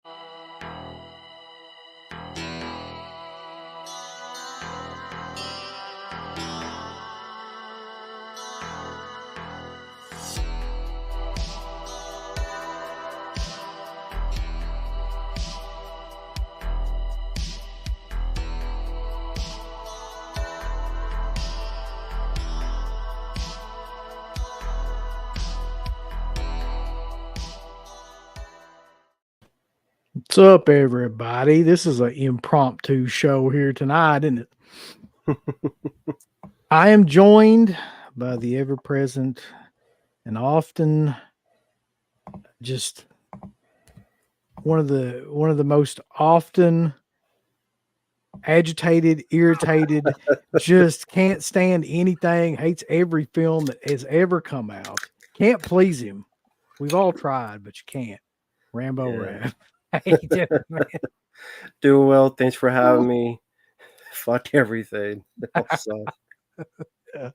What's up, everybody? This is an impromptu show here tonight, isn't it? I am joined by the ever-present and often just one of the most often agitated, irritated, just can't stand anything, hates every film that has ever come out. Can't please him. We've all tried, but you can't. Rambo Rap. How you doing, man? Doing well. Thanks for having me. Fuck everything. Yeah.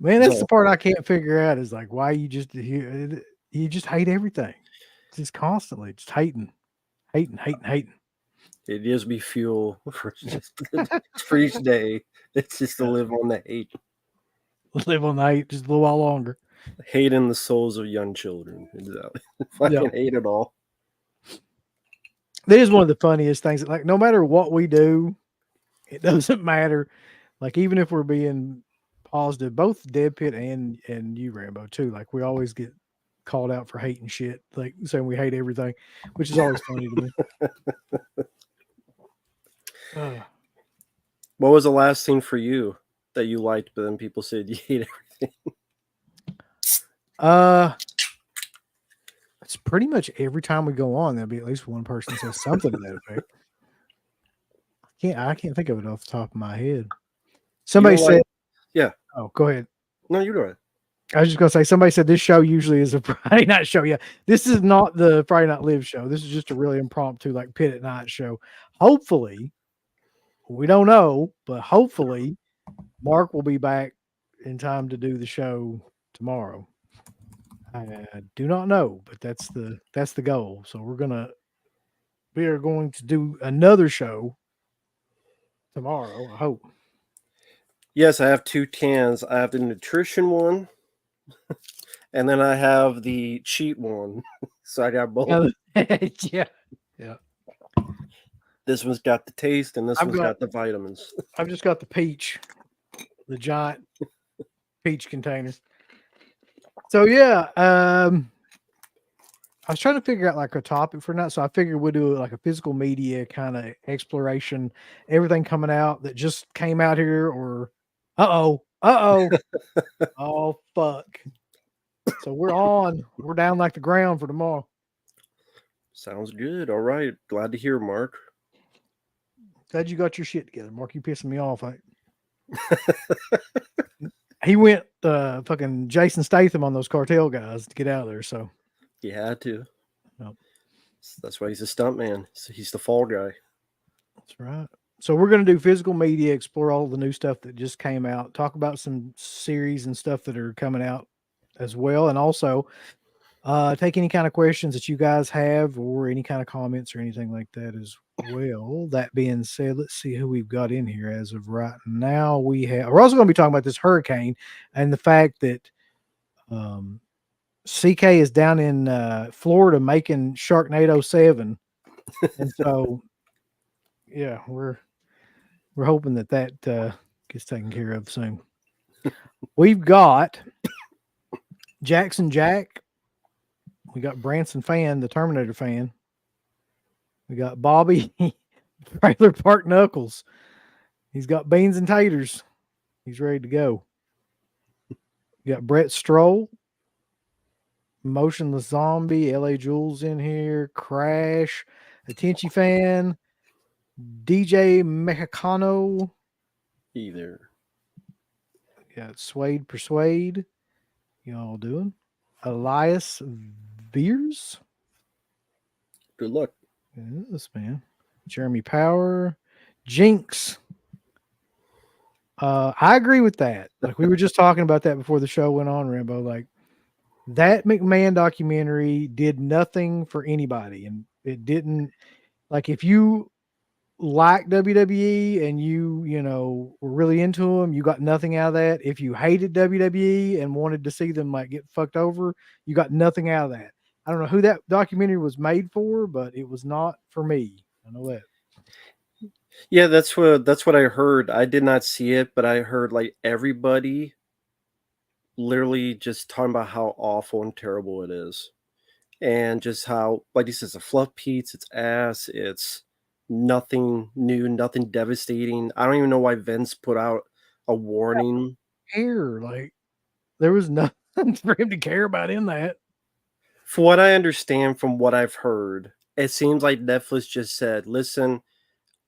Man, that's the part I can't figure out is like why you just hate everything. Just constantly just hating. It gives me fuel for each day. It's just to live on the hate. Live on the hate just a little while longer. Hating the souls of young children. Exactly. Fucking hate it all. That is one of the funniest things. Like, no matter what we do, it doesn't matter. Like, even if we're being positive, both Dead Pit and you, Rambo, too. Like, we always get called out for hating shit, like saying we hate everything, which is always funny to me. What was the last thing for you that you liked, but then people said you hate everything? It's pretty much every time we go on, there'll be at least one person says something to that effect. I can't think of it off the top of my head. Somebody said, "Yeah." Oh, go ahead. No, you go ahead. I was just gonna say, somebody said this show usually is a Friday night show. Yeah, this is not the Friday Night Live show. This is just a really impromptu, like Pit at Night show. Hopefully, we don't know, but hopefully, Mark will be back in time to do the show tomorrow. I do not know, but that's the goal. So we are going to do another show tomorrow, I hope. Yes, I have 2 cans. I have the nutrition one, and then I have the cheat one. So I got both. Yeah. This one's got the taste, and this one's got the vitamins. I've just got the peach, the giant peach containers. So yeah, I was trying to figure out like a topic for now. So I figured we'd do like a physical media kind of exploration, everything coming out that just came out here, or oh fuck. So we're down like the ground for tomorrow. Sounds good. All right. Glad to hear, Mark. Glad you got your shit together, Mark. You pissing me off. He went fucking Jason Statham on those cartel guys to get out of there. So he had to. Yep. That's why he's a stuntman. He's the fall guy. That's right. So we're going to do physical media, explore all the new stuff that just came out, talk about some series and stuff that are coming out as well, and also take any kind of questions that you guys have or any kind of comments or anything like that as well. That being said, let's see who we've got in here as of right now. We're also going to be talking about this hurricane and the fact that CK is down in Florida making Sharknado 7. And so, yeah, we're hoping that gets taken care of soon. We've got Jackson Jack. We got Branson Fan, the Terminator fan. We got Bobby, Trailer Park Knuckles. He's got beans and taters. He's ready to go. We got Brett Stroll, Motionless Zombie, LA Jules in here, Crash, Attention Fan, DJ Mexicano. Either. Got Suede Persuade. Y'all doing? Elias Veers. Good luck. Yes, man. Jeremy Power. Jinx. I agree with that. Like we were just talking about that before the show went on, Rambo. Like that McMahon documentary did nothing for anybody. And It didn't like if you like WWE and you know were really into them, you got nothing out of that. If you hated WWE and wanted to see them like get fucked over, you got nothing out of that. I don't know who that documentary was made for, but it was not for me. I know that. Yeah, that's what I heard. I did not see it, but I heard like everybody literally just talking about how awful and terrible it is. And just how, like he says, a fluff piece, it's ass, it's nothing new, nothing devastating. I don't even know why Vince put out a warning. Care like there was nothing for him to care about in that. For what I understand from what I've heard, it seems like Netflix just said, listen,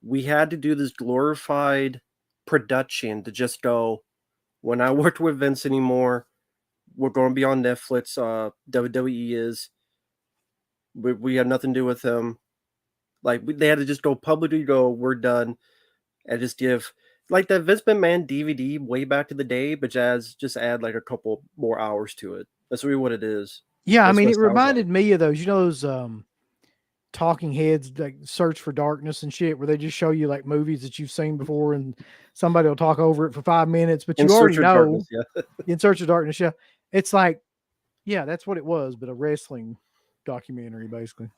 we had to do this glorified production to just go, we're not working with Vince anymore. We're going to be on Netflix. WWE is. We have nothing to do with him. Like they had to just go publicly go, we're done, and just give like that Vince McMahon DVD way back in the day, but just add like a couple more hours to it. That's really what it is. Yeah, I That's mean, what it it sounds reminded like. me of those, those talking heads like Search for Darkness and shit, where they just show you like movies that you've seen before, and somebody will talk over it for 5 minutes, but In you already Search of know Darkness, yeah. In Search of Darkness. Yeah, it's like, yeah, that's what it was, but a wrestling documentary basically.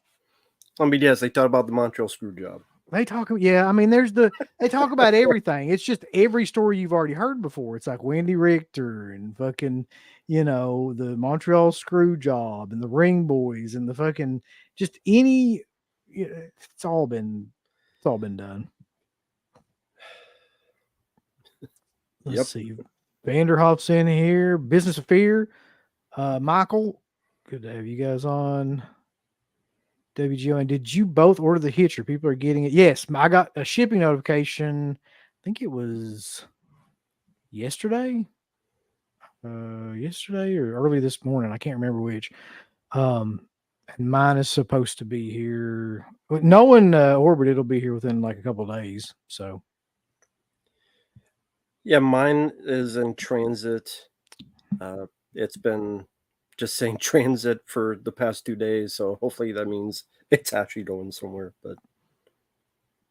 I mean, yes, they talk about the Montreal Screwjob. They talk, yeah. I mean, they talk about everything. It's just every story you've already heard before. It's like Wendy Richter and fucking, the Montreal Screw Job and the Ring Boys and the fucking just any. It's all been, done. Let's Yep. see, Vanderhoff's in here. Business of Fear. Michael, good to have you guys on. WGO, did you both order the Hitcher? People are getting it. Yes, I got a shipping notification. I think it was yesterday. Yesterday or early this morning. I can't remember which. And mine is supposed to be here. Knowing Orbit, it'll be here within like a couple of days. So Yeah, mine is in transit. It's been just saying transit for the past 2 days, so hopefully that means it's actually going somewhere. But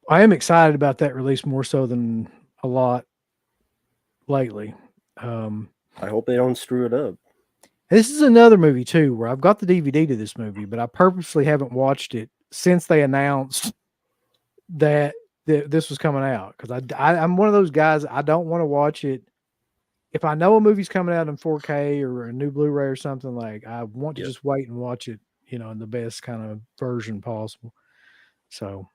I am excited about that release more so than a lot lately. I hope they don't screw it up. This is another movie too, where I've got the DVD to this movie, but I purposely haven't watched it since they announced that this was coming out, because I'm one of those guys. I don't want to watch it if I know a movie's coming out in 4K or a new Blu-ray or something. Like, I want to Yeah. just wait and watch it, in the best kind of version possible. So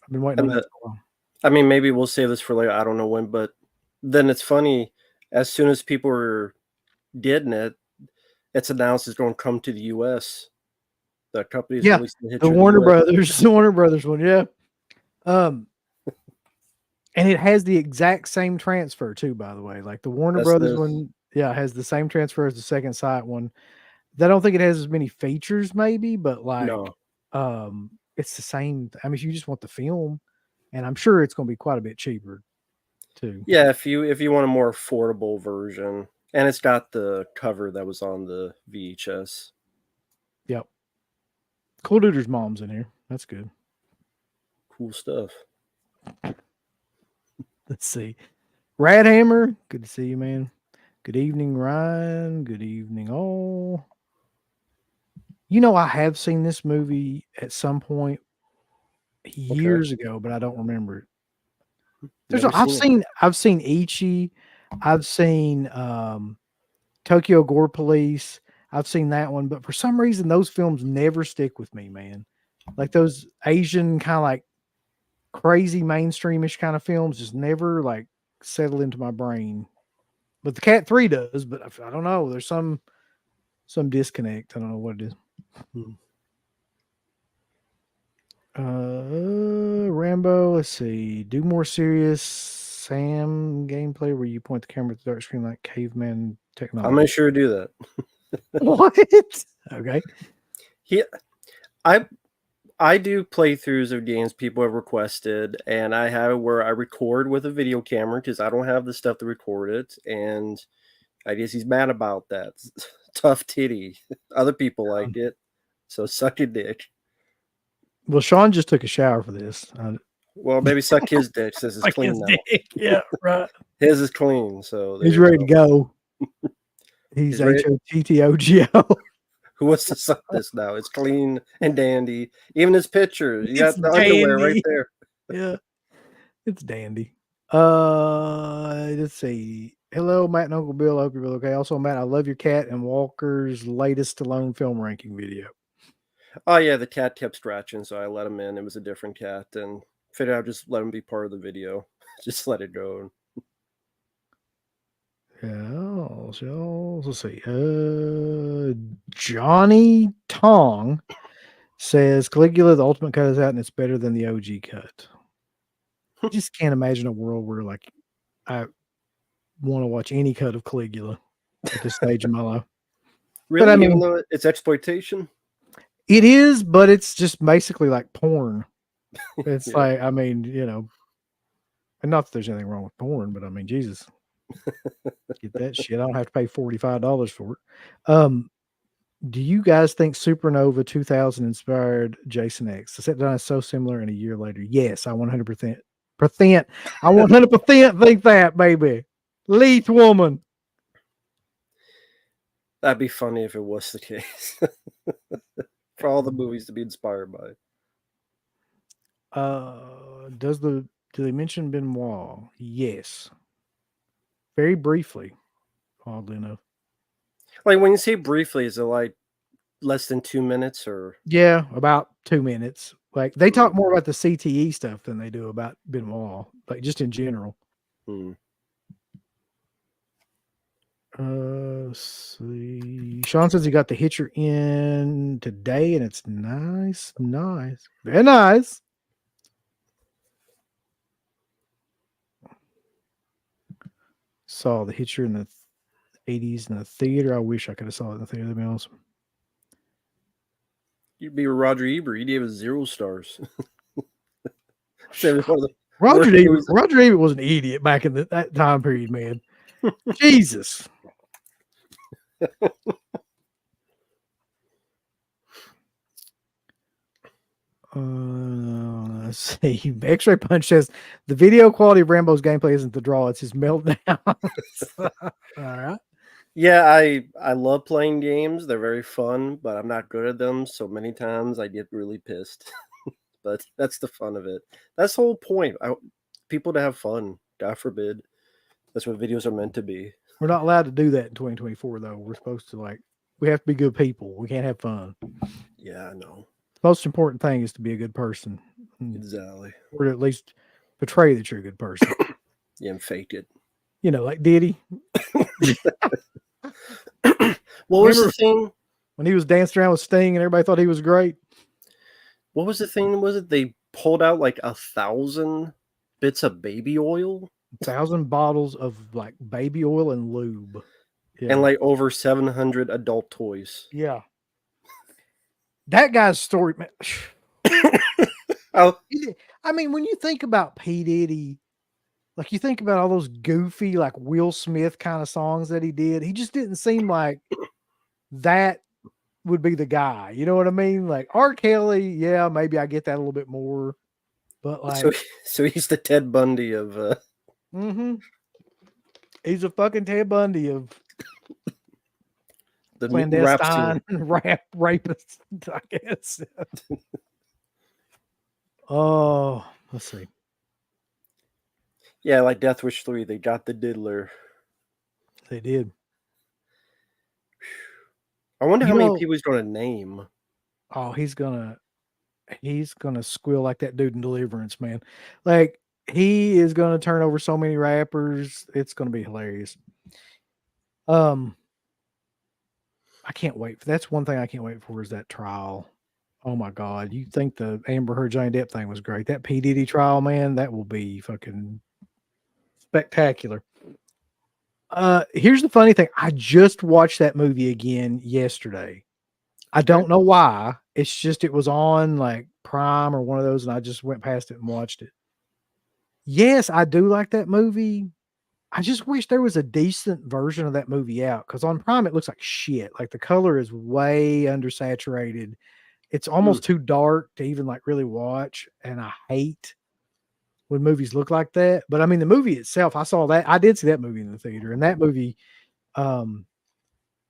I've been waiting on And that for a while. I mean, maybe we'll save this for later. I don't know when, but then it's funny. As soon as people are getting it, it's announced it's going to come to the U.S. The company is Yeah, releasing the the Hitcher in the Warner U.S. Brothers, the Warner Brothers one, yeah. And it has the exact same transfer too, by the way. Like the Warner That's Brothers this. one, yeah, has the same transfer as the Second Sight one. I don't think it has as many features, maybe, but like, No. it's the same. I mean, if you just want the film, and I'm sure it's going to be quite a bit cheaper too. Yeah, if you want a more affordable version, and it's got the cover that was on the VHS. Yep. Cool Duder's mom's in here. That's good. Cool stuff. Let's see. Radhammer, good to see you, man. Good evening, Ryan. Good evening, all. I have seen this movie at some point Okay. years ago, but I don't remember it. Never seen it. I've seen Ichi, I've seen Tokyo Gore Police, I've seen that one, but for some reason those films never stick with me, man. Like those Asian kind of like crazy mainstreamish kind of films just never like settle into my brain. But the Cat 3 does, but I don't know. There's some disconnect. I don't know what it is. Hmm. Rambo, let's see. Do more serious Sam gameplay where you point the camera at the dark screen like caveman I'm technology. gonna sure do that. What? Okay. He, I do playthroughs of games people have requested, and I have where I record with a video camera because I don't have the stuff to record it, and I guess he's mad about that. Tough titty. Other people like it, so suck a dick. Well, Sean just took a shower for this. Well, maybe suck his dick since it's Like clean his now. dick. Yeah, right. His is clean, so there He's you ready to go. He's He's ready. HOTTOGO. Who wants to suck this now? It's clean and dandy. Even his picture. You It's got the underwear right dandy. there. Yeah, it's dandy. Let's see. Hello, Matt and Uncle Bill. I hope you're okay. Also, Matt, I love your cat and Walker's latest Stallone film ranking video. Oh yeah, the cat kept scratching, so I let him in. It was a different cat, and figured I'd just let him be part of the video. Just let it go. Yeah, so let's see. Johnny Tong says Caligula, the ultimate cut is out and it's better than the OG cut. I just can't imagine a world where like I want to watch any cut of Caligula at this stage in my life. Really, But I mean, even though it's exploitation. it is, but it's just basically like porn. It's Yeah. like, I mean, you know, and not that there's anything wrong with porn, but I mean, Jesus, get that shit. I don't have to pay $45 for it. Do you guys think Supernova 2000 inspired Jason X? The set design is so similar, and a year later, yes, I 100%. I 100% think that, baby. Leith woman. That'd be funny if it was the case. For all the movies to be inspired by. Do they mention Benoit? Yes. Very briefly, oddly enough. Like when you say briefly, is it like less than 2 minutes or? Yeah, about 2 minutes. Like they talk more about the CTE stuff than they do about Benoit, like just in general. Let's see. Sean says he got the Hitcher in today, and it's nice, very nice. Saw the Hitcher in the 80s in the theater. I wish I could have saw it in the theater. That'd be awesome. You'd be Roger Ebert. He gave us 0 stars. Roger Ebert was an idiot back in that time period, man. Jesus. Let's see. X-Ray Punch says the video quality of Rambo's gameplay isn't the draw; it's his meltdown. All right. Yeah, I love playing games. They're very fun, but I'm not good at them. So many times I get really pissed. But that's the fun of it. That's the whole point. People to have fun. God forbid. That's what videos are meant to be. We're not allowed to do that in 2024, though. We're supposed to we have to be good people. We can't have fun. Yeah, I know. The most important thing is to be a good person. Exactly. Or to at least portray that you're a good person. Yeah, and fake it. You know, like Diddy. What was the thing? When he was dancing around with Sting and everybody thought he was great? What was the thing? Was it they pulled out like 1,000 bits of baby oil? 1,000 bottles of like baby oil and lube. Yeah. And like over 700 adult toys. Yeah. That guy's story, man. Oh. I mean, when you think about P. Diddy, like you think about all those goofy, like Will Smith kind of songs that he did, he just didn't seem like that would be the guy. You know what I mean? Like R. Kelly, yeah, maybe I get that a little bit more. But like, so he's the Ted Bundy of he's a fucking Ted Bundy of the clandestine rap rapist, I guess. Oh, let's see. Yeah, like Death Wish 3, they got the diddler. They did. I wonder how many people he's going to name. Oh, he's gonna squeal like that dude in Deliverance, man. Like he is gonna turn over so many rappers. It's gonna be hilarious. I can't wait. That's one thing I can't wait for is that trial. Oh my God. You think the Amber Heard Johnny Depp thing was great. That P. Diddy trial, man, that will be fucking spectacular. Here's the funny thing. I just watched that movie again yesterday. I don't know why. It's just it was on like Prime or one of those, and I just went past it and watched it. Yes, I do like that movie. I just wish there was a decent version of that movie out because on Prime it looks like shit. Like the color is way undersaturated. It's almost too dark to even like really watch, and I hate when movies look like that. But I mean, the movie itself, I did see that movie in the theater, and that movie, I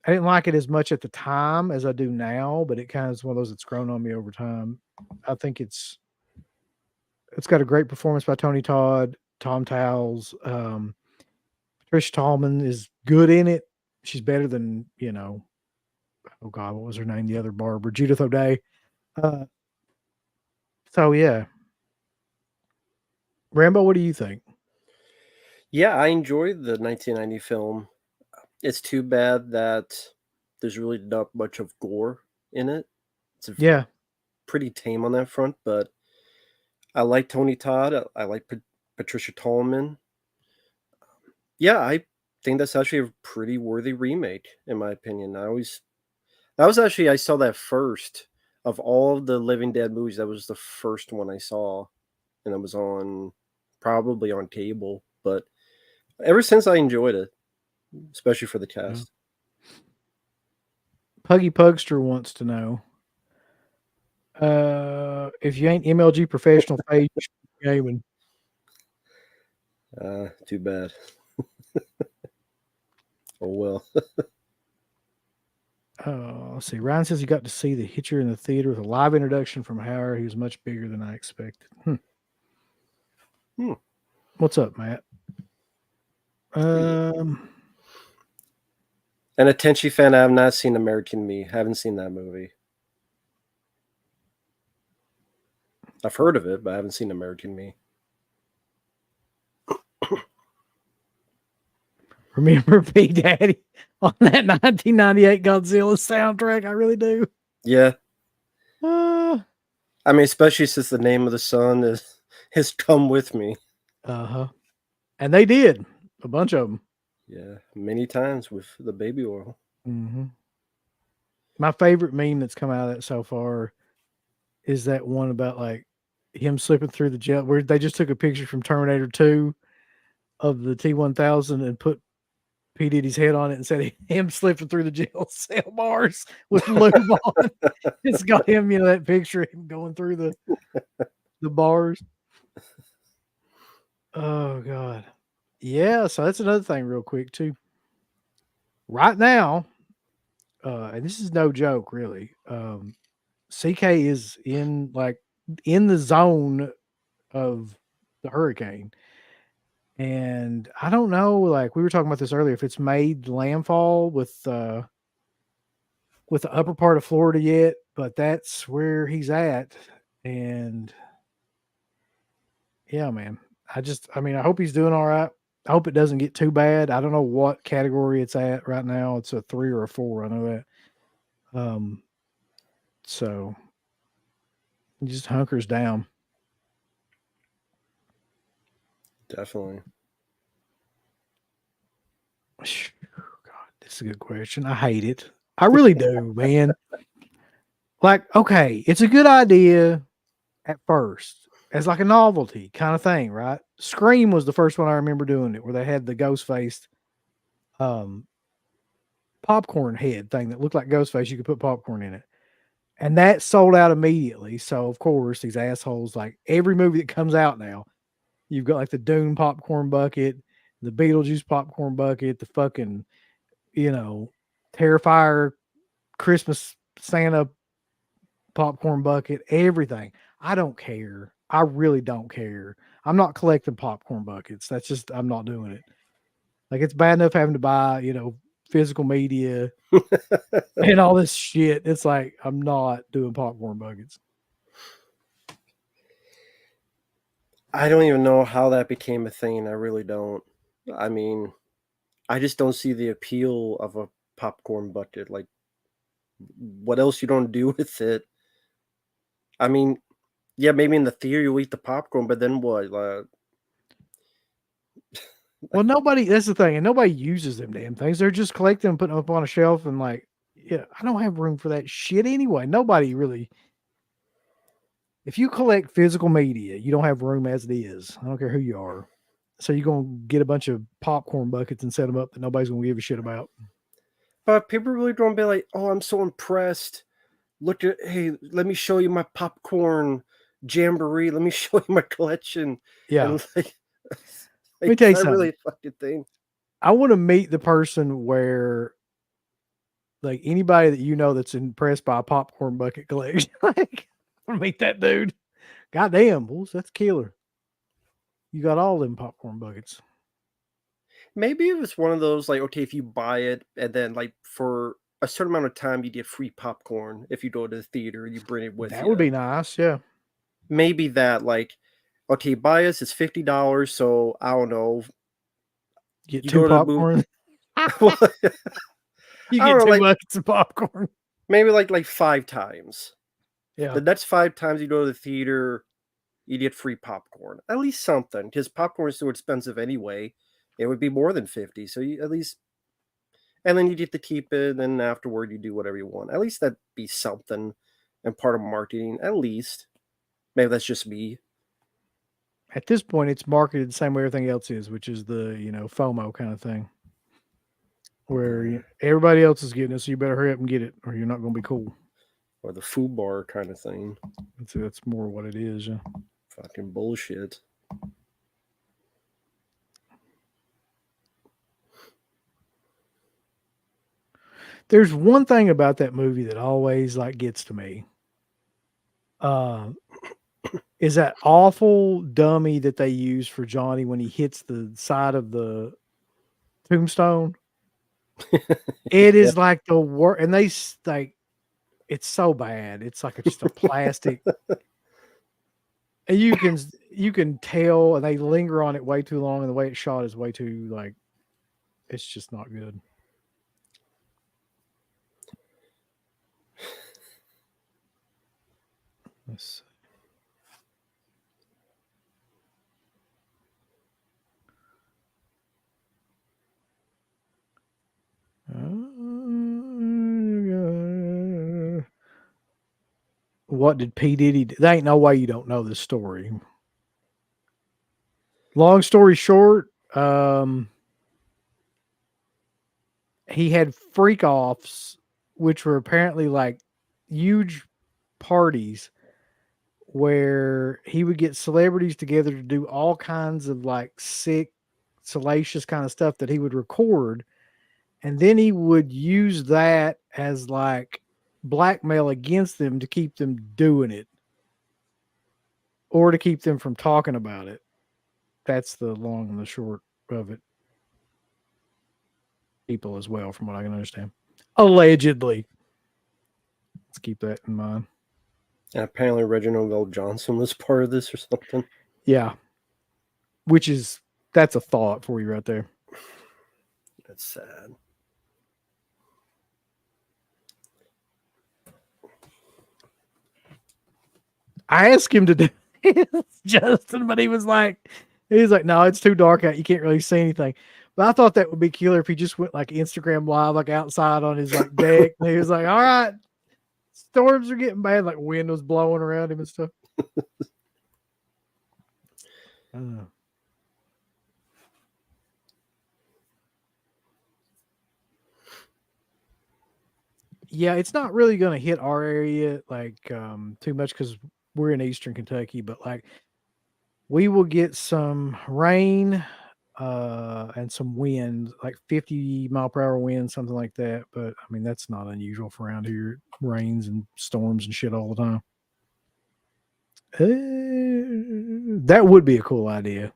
didn't like it as much at the time as I do now, but it kind of is one of those that's grown on me over time. I think it's got a great performance by Tony Todd, Tom Towles. Trish Tallman is good in it. She's better than, oh God, what was her name? The other Barbara, Judith O'Day. So yeah. Rambo, what do you think? Yeah, I enjoyed the 1990 film. It's too bad that there's really not much of gore in it. It's pretty tame on that front, but I like Tony Todd. I like Patricia Tallman. Yeah, I think that's actually a pretty worthy remake, in my opinion. I saw that first of all of the Living Dead movies. That was the first one I saw, and it was probably on cable. But ever since, I enjoyed it, especially for the cast. Puggy Pugster wants to know if you ain't MLG professional page gaming. Too bad. Oh well. Let's see. Ryan says he got to see The Hitcher in the theater with a live introduction from Howard. He was much bigger than I expected. What's up, Matt? An Attention fan. I have not seen American Me. Haven't seen that movie. I've heard of it, but I haven't seen American Me. Remember P Daddy on that 1998 Godzilla soundtrack? I really do. Yeah. I mean, especially since the name of the song is Come With Me. And they did. A bunch of them. Yeah, many times with the baby oil. Mm-hmm. My favorite meme that's come out of that so far is that one about like him slipping through the jail, where they just took a picture from Terminator 2 of the T-1000 and put P. Diddy's head on it and said him slipping through the jail cell bars with lube on. It's got him, that picture of him going through the bars. Oh God. Yeah, so that's another thing real quick too. Right now, and this is no joke really, CK is in the zone of the hurricane. And I don't know, like we were talking about this earlier, if it's made landfall with the upper part of Florida yet, but that's where he's at. And yeah, man, I hope he's doing all right. I hope it doesn't get too bad. I don't know what category it's at right now. It's a 3 or a 4. I know that. So he just hunkers down. Definitely. God, this is a good question. I hate it. I really do, man. Like, okay, it's a good idea at first as like a novelty kind of thing, right? Scream was the first one I remember doing it, where they had the ghost-faced popcorn head thing that looked like Ghostface. You could put popcorn in it. And that sold out immediately. So, of course, these assholes, like every movie that comes out now, you've got like the Dune popcorn bucket, the Beetlejuice popcorn bucket, the fucking, Terrifier Christmas Santa popcorn bucket, everything. I don't care. I really don't care. I'm not collecting popcorn buckets. That's just, I'm not doing it. Like, it's bad enough having to buy, physical media and all this shit. It's like, I'm not doing popcorn buckets. I don't even know how that became a thing. I really don't. I mean, I just don't see the appeal of a popcorn bucket. Like, what else you don't do with it? I mean, yeah, maybe in the theater you eat the popcorn, but then what? Well, that's the thing, and nobody uses them damn things. They're just collecting them, putting them up on a shelf, and like, yeah, I don't have room for that shit anyway. Nobody really. If you collect physical media, you don't have room as it is. I don't care who you are. So you're going to get a bunch of popcorn buckets and set them up that nobody's going to give a shit about. But people really don't be like, oh, I'm so impressed look at, hey, let me show you my popcorn jamboree. Let me show you my collection. Yeah. And like, Let me tell you is that something. really a fucking thing? I want to meet the person where, like, anybody that you know that's impressed by a popcorn bucket collection. Like, I want to meet that dude. Goddamn, bulls, that's killer. You got all them popcorn buckets. Maybe it was one of those, like, okay, if you buy it and then, like, for a certain amount of time, you get free popcorn if you go to the theater, you bring it with That you. would be nice. Yeah. Maybe that, like, okay, buy us, it's $50, so I don't know. Get You 2 go to the movie. popcorn. Well, You I get don't know, 2 like buckets of popcorn. maybe like 5 times. Yeah. The next 5 times you go to the theater, you get free popcorn. At least something, because popcorn is so expensive anyway. It would be more than 50, so you at least, and then you get to keep it, and then afterward you do whatever you want. At least that'd be something and part of marketing, at least. Maybe that's just me. At this point, it's marketed the same way everything else is, which is the, FOMO kind of thing. Where everybody else is getting it, so you better hurry up and get it, or you're not going to be cool. Or the food bar kind of thing. That's more what it is. Yeah. Fucking bullshit. There's one thing about that movie that always gets to me. Is that awful dummy that they use for Johnny when he hits the side of the tombstone? It is like the worst, and they it's so bad. It's like just a plastic, and you can tell, and they linger on it way too long, and the way it's shot is way too it's just not good. Let's see. What did P. Diddy do? There ain't no way you don't know this story. Long story short, he had freak offs, which were apparently like huge parties where he would get celebrities together to do all kinds of sick, salacious kind of stuff that he would record. And then he would use that as blackmail against them to keep them doing it or to keep them from talking about it. That's the long and the short of it. People as well, from what I can understand. Allegedly. Let's keep that in mind. And apparently Reginald L. Johnson was part of this or something. Yeah. That's a thought for you right there. That's sad. I asked him to do this, Justin, but he was like, no, it's too dark out. You can't really see anything. But I thought that would be killer if he just went Instagram live, outside on his deck. And he was like, all right, storms are getting bad. Wind was blowing around him and stuff. Yeah, it's not really going to hit our area too much because we're in Eastern Kentucky, but we will get some rain and some wind, 50-mile-per-hour wind, something like that. But I mean, that's not unusual for around here. It rains and storms and shit all the time. That would be a cool idea.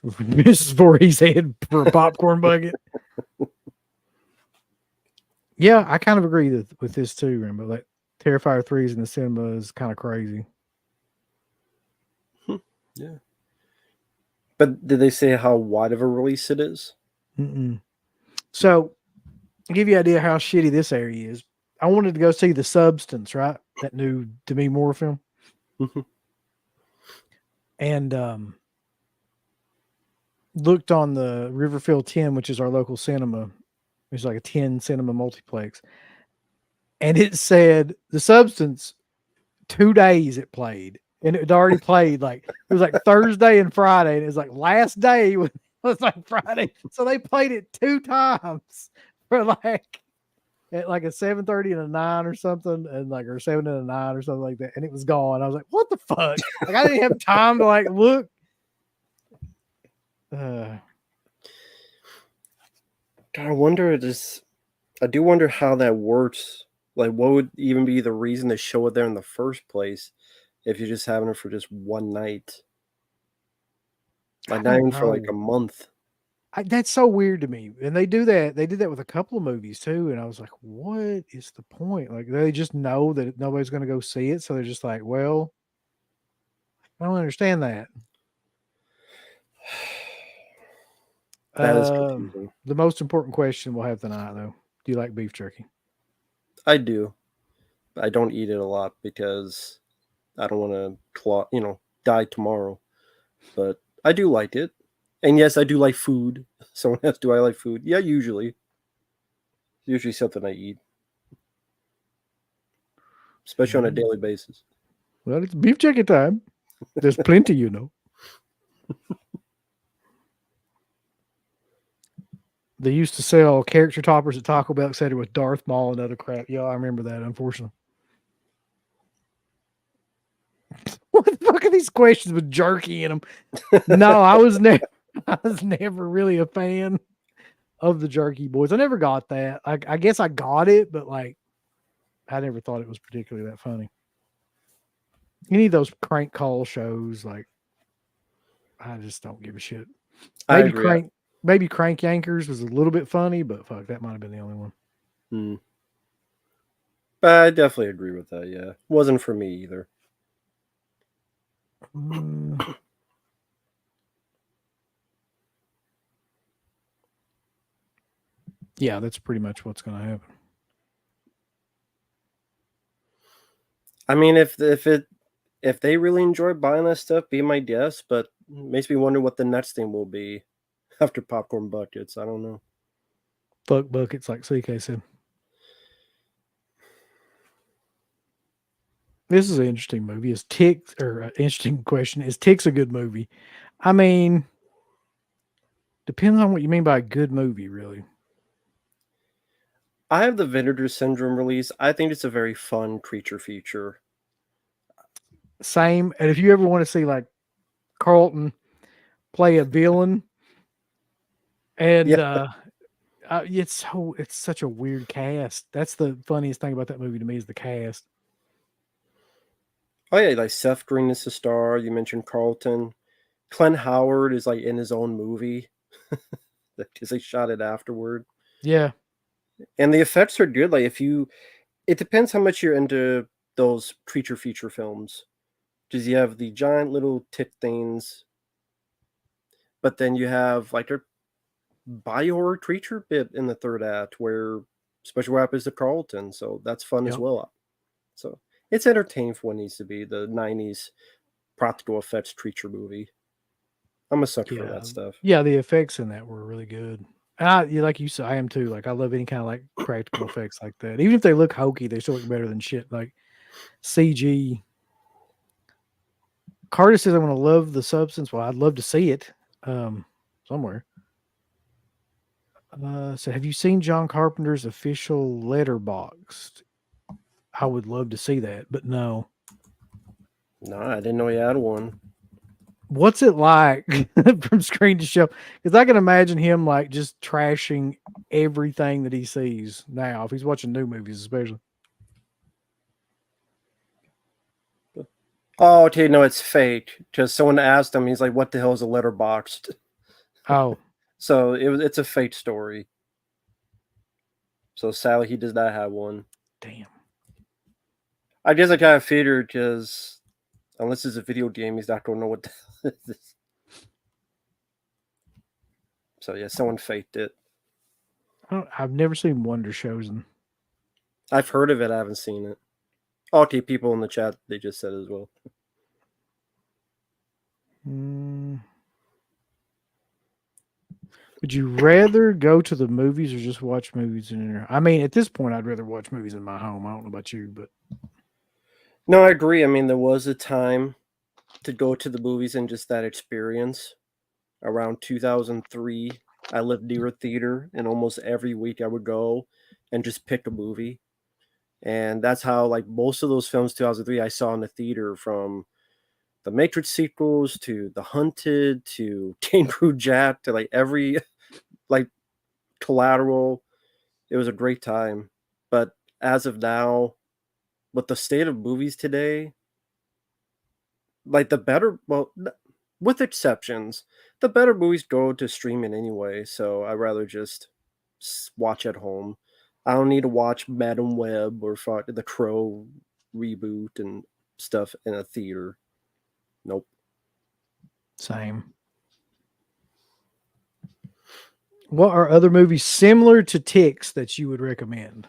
Mrs. Voorhees head for a popcorn bucket. Yeah, I kind of agree with this too, Rambo. Terrifier 3s in the cinema is kind of crazy. Yeah. But did they say how wide of a release it is? Mm-mm. So, to give you an idea how shitty this area is, I wanted to go see The Substance, right? That new Demi Moore film. Mm-hmm. And looked on the Riverfield 10, which is our local cinema. It's like a 10 cinema multiplex. And it said The Substance, 2 days it played. And it had already played it was Thursday and Friday. And it was last day was Friday. So they played it 2 times for at like a 7:30 and a 9 or something, and like or 7 and a 9 or something like that, and it was gone. I was like, what the fuck? Like I didn't have time to like look. God, I wonder this. I do wonder how that works. Like, what would even be the reason to show it there in the first place if you're just having it for just one night? Like, I not don't even for like a know. month. That's so weird to me. And they do that. They did that with a couple of movies too. And I was like, what is the point? Like they just know that nobody's going to go see it. So they're just like, well, I don't understand that. That is confusing. The most important question we'll have tonight, though. Do you like beef jerky? I do. I don't eat it a lot because I don't want to, die tomorrow. But I do like it. And yes, I do like food. Someone asks, do I like food? Yeah, usually. It's usually something I eat, especially on a daily basis. Well, it's beef jerky time. There's plenty, you know. They used to sell character toppers at Taco Bell, etc., with Darth Maul and other crap. Yeah, I remember that, unfortunately. What the fuck are these questions with jerky in them? No, I was never really a fan of the Jerky Boys. I never got that. I guess I got it, but like I never thought it was particularly that funny. Any of those crank call shows, like I just don't give a shit. I Maybe agree. Crank Yankers was a little bit funny, but fuck, that might have been the only one. But I definitely agree with that. Yeah, wasn't for me either. Yeah, that's pretty much what's going to happen. I mean, if they really enjoy buying that stuff, be my guest. But it makes me wonder what the next thing will be after popcorn buckets. I don't know. Fuck buckets, like CK said. This is an interesting movie. Is Tick or interesting question? Is Tick's a good movie? I mean, depends on what you mean by a good movie, really. I have the Vinegar Syndrome release. I think it's a very fun creature feature. Same. And if you ever want to see like Carlton play a villain, and it's such a weird cast. That's the funniest thing about that movie to me is the cast. Oh yeah, like Seth Green is the star. You mentioned Carlton. Clint Howard is like in his own movie because they shot it afterward. Yeah, and the effects are good. Like it depends how much you're into those creature feature films, because you have the giant little tick things, but then you have like a bio-horror creature bit in the third act where special happens to Carlton, so that's fun as well. So it's entertaining for what it needs to be. The 90s practical effects creature movie. I'm a sucker for that stuff. Yeah, the effects in that were really good. And like you said, I am too. Like I love any kind of like practical effects like that. Even if they look hokey, they still look better than shit like CG. Carter says I'm going to love the substance. Well, I'd love to see it somewhere. So have you seen John Carpenter's official Letterboxd? I would love to see that, but no. No, I didn't know he had one. What's it like from screen to show? Because I can imagine him like just trashing everything that he sees now if he's watching new movies, especially. Oh, okay, no, it's fake. Because someone asked him, he's like, "What the hell is a Letterboxd?" Oh, so it's a fake story. So sadly, he does not have one. Damn. I guess I kind of figured because unless it's a video game, he's not going to know what the hell is this. So yeah, someone faked it. I've never seen Wonder Chosen. I've heard of it. I haven't seen it. Okay, people in the chat, they just said as well. Would you rather go to the movies or just watch movies in there? I mean, at this point, I'd rather watch movies in my home. I don't know about you, but no, I agree. I mean, there was a time to go to the movies and just that experience. Around 2003, I lived near a theater, and almost every week I would go and just pick a movie. And that's how, like, most of those films 2003 I saw in the theater, from the Matrix sequels to The Hunted to Kangaroo Jack to like every like Collateral. It was a great time. But as of now, with the state of movies today, like the better, well, with exceptions, the better movies go to streaming anyway. So I'd rather just watch at home. I don't need to watch Madam Web or The Crow reboot and stuff in a theater. Nope. Same. What are other movies similar to Ticks that you would recommend?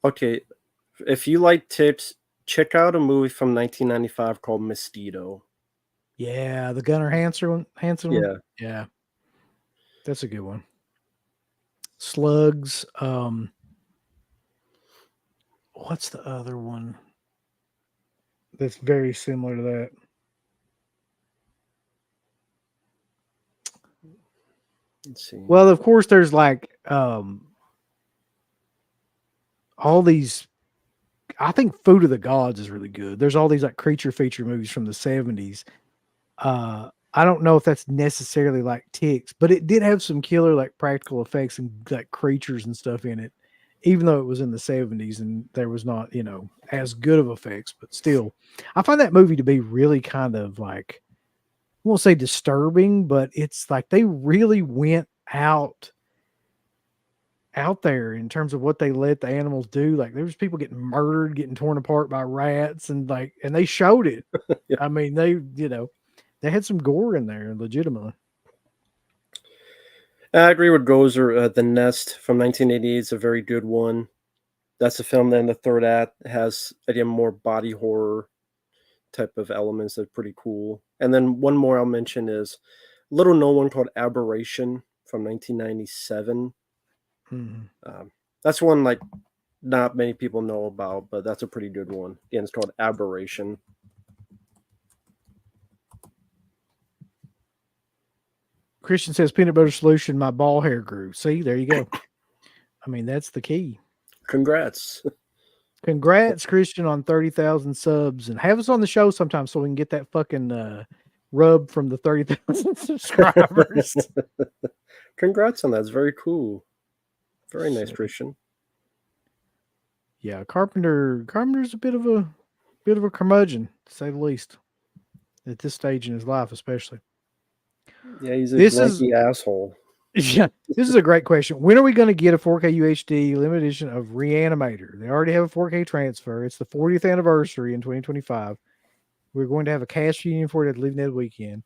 Okay, if you like Tips, check out a movie from 1995 called Mosquito. Yeah, the Gunnar Hansen one. Yeah. Yeah, that's a good one. Slugs. What's the other one that's very similar to that? Let's see. Well, of course, there's like all these. I think Food of the Gods is really good. There's all these like creature feature movies from the 70s. I don't know if that's necessarily like Ticks, but it did have some killer like practical effects and like creatures and stuff in it, even though it was in the 70s and there was not, as good of effects, but still, I find that movie to be really kind of like, I won't say disturbing, but it's like they really went out there in terms of what they let the animals do. Like there was people getting murdered, getting torn apart by rats, and they showed it. Yeah. I mean, they had some gore in there, legitimately. I agree with Gozer. The Nest from 1988 is a very good one. That's a film that in the third act has, again, more body horror type of elements that are pretty cool. And then one more I'll mention is a little known one called Aberration from 1997. Mm-hmm. That's one like not many people know about, but that's a pretty good one. Again, it's called Aberration. Christian says peanut butter solution, my ball hair grew. See, there you go. I mean, that's the key. Congrats. Congrats, Christian, on 30,000 subs, and have us on the show sometime so we can get that fucking rub from the 30,000 subscribers. Congrats on that. It's very cool. Very nice, Christian. Yeah, Carpenter's a bit of a curmudgeon, to say the least, at this stage in his life, especially. Yeah, he's a grumpy asshole. Yeah, this is a great question. When are we going to get a 4K UHD limited edition of Reanimator? They already have a 4K transfer. It's the 40th anniversary in 2025. We're going to have a cash union for it at Living Dead weekend.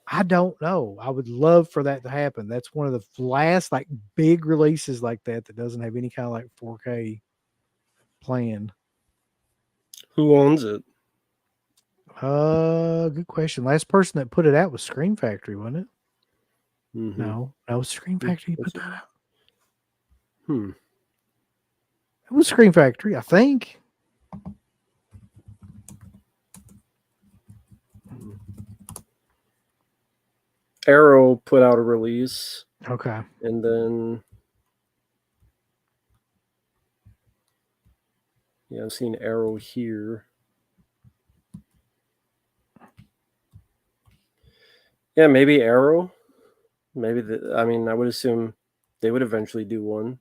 I don't know. I would love for that to happen. That's one of the last like big releases like that doesn't have any kind of like 4K plan. Who owns it? Good question. Last person that put it out was Scream Factory, wasn't it? Mm-hmm. No, Scream Factory put that out. It was Scream Factory, I think. Arrow put out a release. Okay. And then yeah, I've seen Arrow here. Yeah, maybe Arrow. Maybe I would assume they would eventually do one.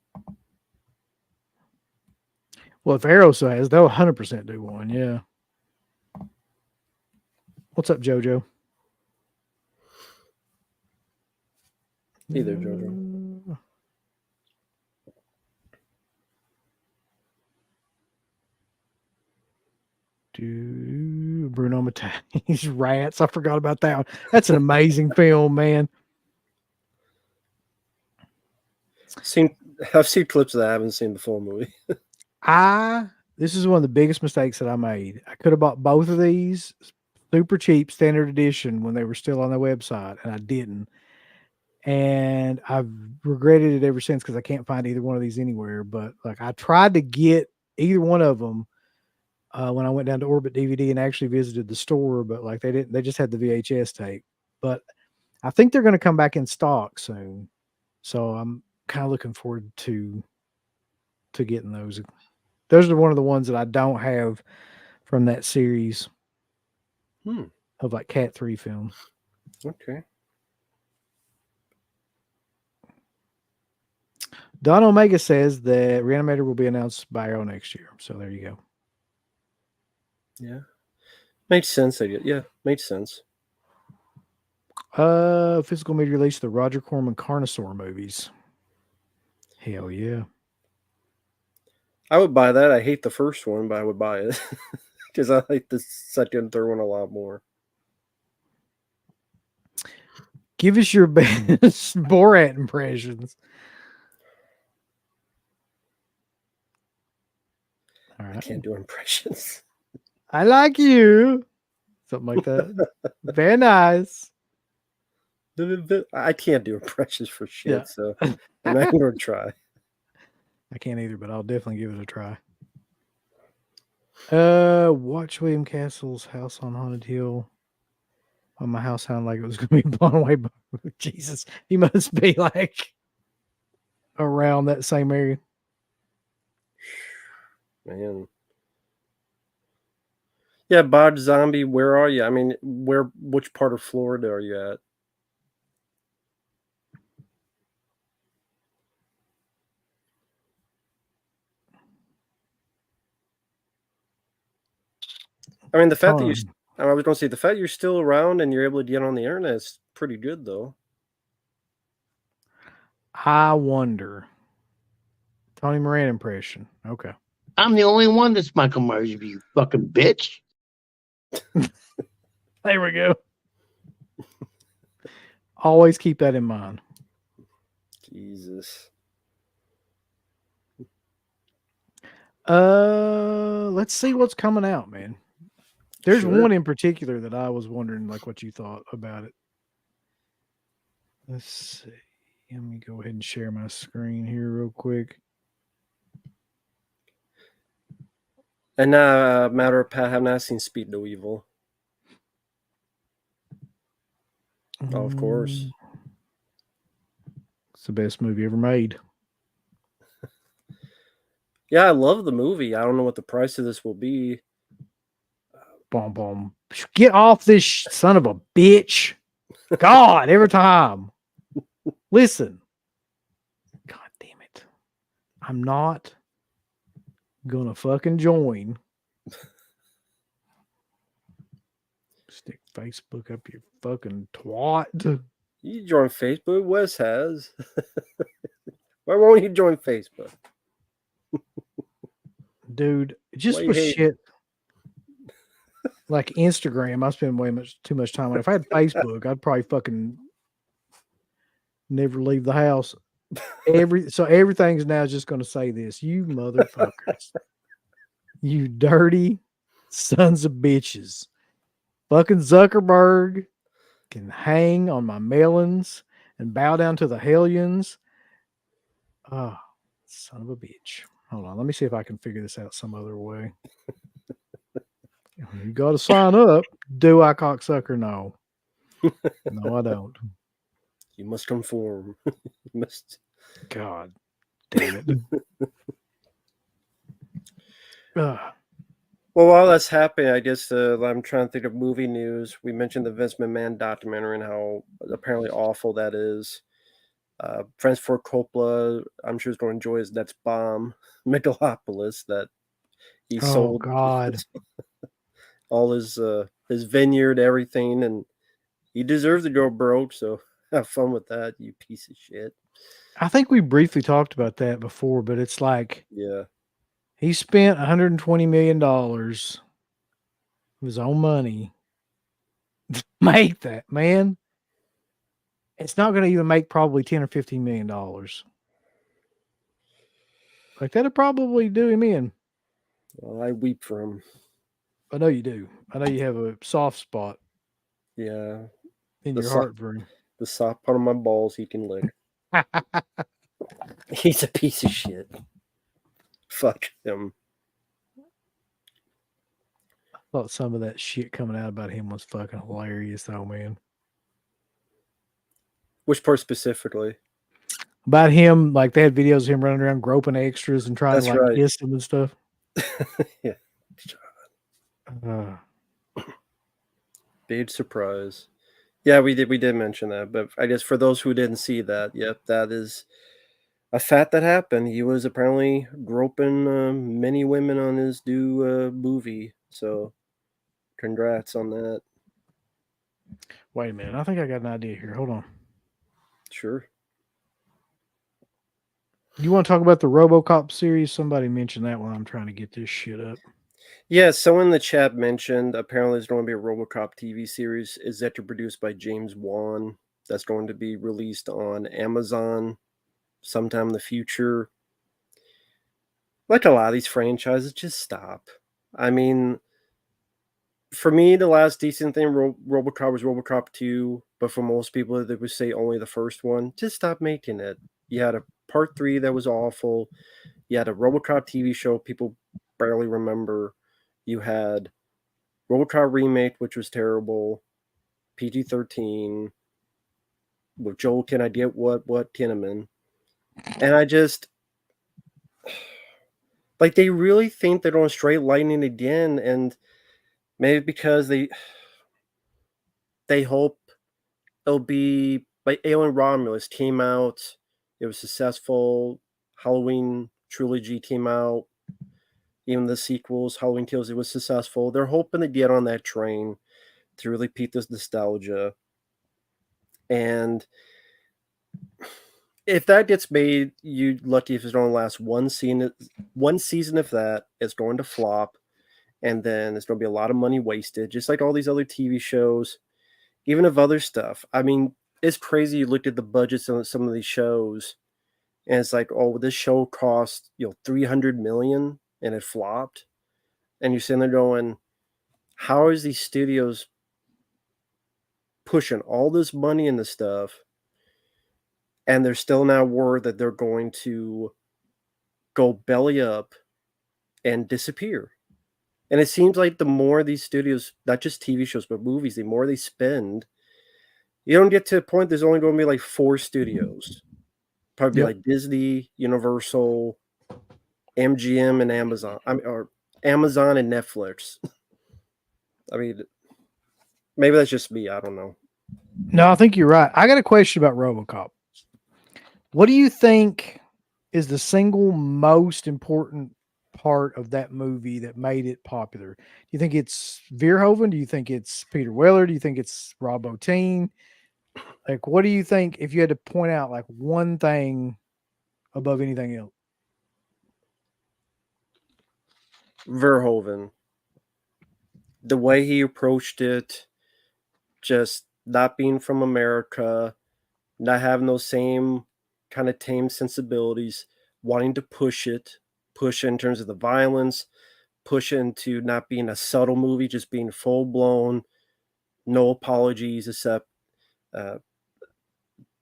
Well, if Arrow says, they'll 100% do one. Yeah. What's up, JoJo? Either JoJo. Bruno Mattei's Rats. I forgot about that one. That's an amazing film, man. I've seen clips of that. I haven't seen the full movie. This is one of the biggest mistakes that I made. I could have bought both of these super cheap standard edition when they were still on their website, and I didn't. And I've regretted it ever since because I can't find either one of these anywhere. But like I tried to get either one of them when I went down to Orbit DVD and actually visited the store, but like they didn't. They just had the VHS tape. But I think they're going to come back in stock soon. So I'm kind of looking forward to getting those. Those are one of the ones that I don't have from that series of like Cat 3 films. Okay. Don Omega says that Reanimator will be announced by Arrow next year. So there you go. Yeah. Makes sense. Yeah, makes sense. Physical media release the Roger Corman Carnosaur movies. Hell yeah. I would buy that. I hate the first one, but I would buy it because I like the second and third one a lot more. Give us your best Borat impressions. All right. I can't do impressions. I like you. Something like that. Very nice. I can't do impressions for shit, Yeah. so I'm not going to try. I can't either, but I'll definitely give it a try. Watch William Castle's House on Haunted Hill. Oh, my house sounded like it was going to be blown away by Jesus. He must be like around that same area. Man. Yeah, Bod Zombie, where are you? I mean, which part of Florida are you at? I mean, the fact that I was going to say, the fact you're still around and you're able to get on the internet is pretty good, though. I wonder. Tony Moran impression. Okay. I'm the only one that's Michael Myers, you fucking bitch. There we go. Always keep that in mind. Jesus. Let's see what's coming out, man. There's Sure. one in particular that I was wondering, like, what you thought about it. Let's see. Let me go ahead and share my screen here real quick. And matter of fact, I have not seen Speed No Evil. Oh, of course. It's the best movie ever made. Yeah, I love the movie. I don't know what the price of this will be. Boom, boom. Get off this son of a bitch. God, every time. Listen. God damn it. I'm not gonna fucking join. Stick Facebook up your fucking twat. You join Facebook. Wes has. Why won't you join Facebook? Dude, just with shit like Instagram, I spend too much time on it. If I had Facebook, I'd probably fucking never leave the house. So everything's now just going to say this: you motherfuckers, you dirty sons of bitches. Fucking Zuckerberg can hang on my melons and bow down to the hellions. Oh, son of a bitch. Hold on, let me see if I can figure this out some other way. You got to sign up. Do I, cocksucker? No. No, I don't. You must conform. You must. God damn it. Well, while that's happening, I guess I'm trying to think of movie news. We mentioned the Vince McMahon documentary and how apparently awful that is. Francis Ford Coppola, I'm sure is going to enjoy his next bomb, Megalopolis, that he sold. God. All his vineyard, everything, and he deserves to go broke. So have fun with that, you piece of shit. I think we briefly talked about that before, but it's like, yeah, he spent $120 million of his own money to make that, man. It's not going to even make probably $10 or $15 million. Like, that'll probably do him in. Well, I weep for him. I know you do. I know you have a soft spot. Yeah. In your heart for him. The soft part of my balls he can lick. He's a piece of shit. Fuck him. I thought some of that shit coming out about him was fucking hilarious, though, man. Which part specifically? About him, like they had videos of him running around groping extras and trying That's to like right. kiss them and stuff. Yeah. Uh, Big surprise. Yeah, we did mention that, but I guess for those who didn't see that, yep, that is a fact that happened. He was apparently groping many women on his new movie. So, congrats on that. wait a minute, I think I got an idea here. Hold on. Sure. You want to talk about the RoboCop series? Somebody mentioned that while I'm trying to get this shit up. Yeah, someone in the chat mentioned apparently there's going to be a RoboCop TV series. Is that produced by James Wan? That's going to be released on Amazon sometime in the future. Like a lot of these franchises, just stop. I mean, for me, the last decent thing RoboCop was RoboCop 2, but for most people, they would say only the first one. Just stop making it. You had a part 3 that was awful. You had a RoboCop TV show people barely remember. You had RoboCop remake, which was terrible. PG-13 with Joel. Can I get what Kinnaman? And I just like they really think they're on straight lightning again, and maybe because they hope it'll be like Alien Romulus came out, it was successful. Halloween trilogy came out, even the sequels, Halloween Kills, it was successful. They're hoping to get on that train to really peak this nostalgia. And if that gets made, you lucky if it's going to last one season of that. It's going to flop, and then there's going to be a lot of money wasted, just like all these other TV shows, even of other stuff. I mean, it's crazy. You looked at the budgets on some of these shows, and it's like, oh, this show cost 300 million, and it flopped, and you're sitting there going, how is these studios pushing all this money into stuff? And there's still now word that they're going to go belly up and disappear. And it seems like the more these studios, not just TV shows, but movies, the more they spend, you don't get to a point there's only going to be like 4 studios. Probably Yep. like Disney, Universal, MGM, and Amazon. Or Amazon and Netflix. I mean, maybe that's just me. I don't know. No, I think you're right. I got a question about RoboCop. What do you think is the single most important part of that movie that made it popular? Do you think it's Verhoeven? Do you think it's Peter Weller? Do you think it's Rob Bottin? Like, what do you think if you had to point out like one thing above anything else? Verhoeven. The way he approached it, just not being from America, not having those same kind of tame sensibilities, wanting to push it in terms of the violence, push it into not being a subtle movie, just being full blown, no apologies except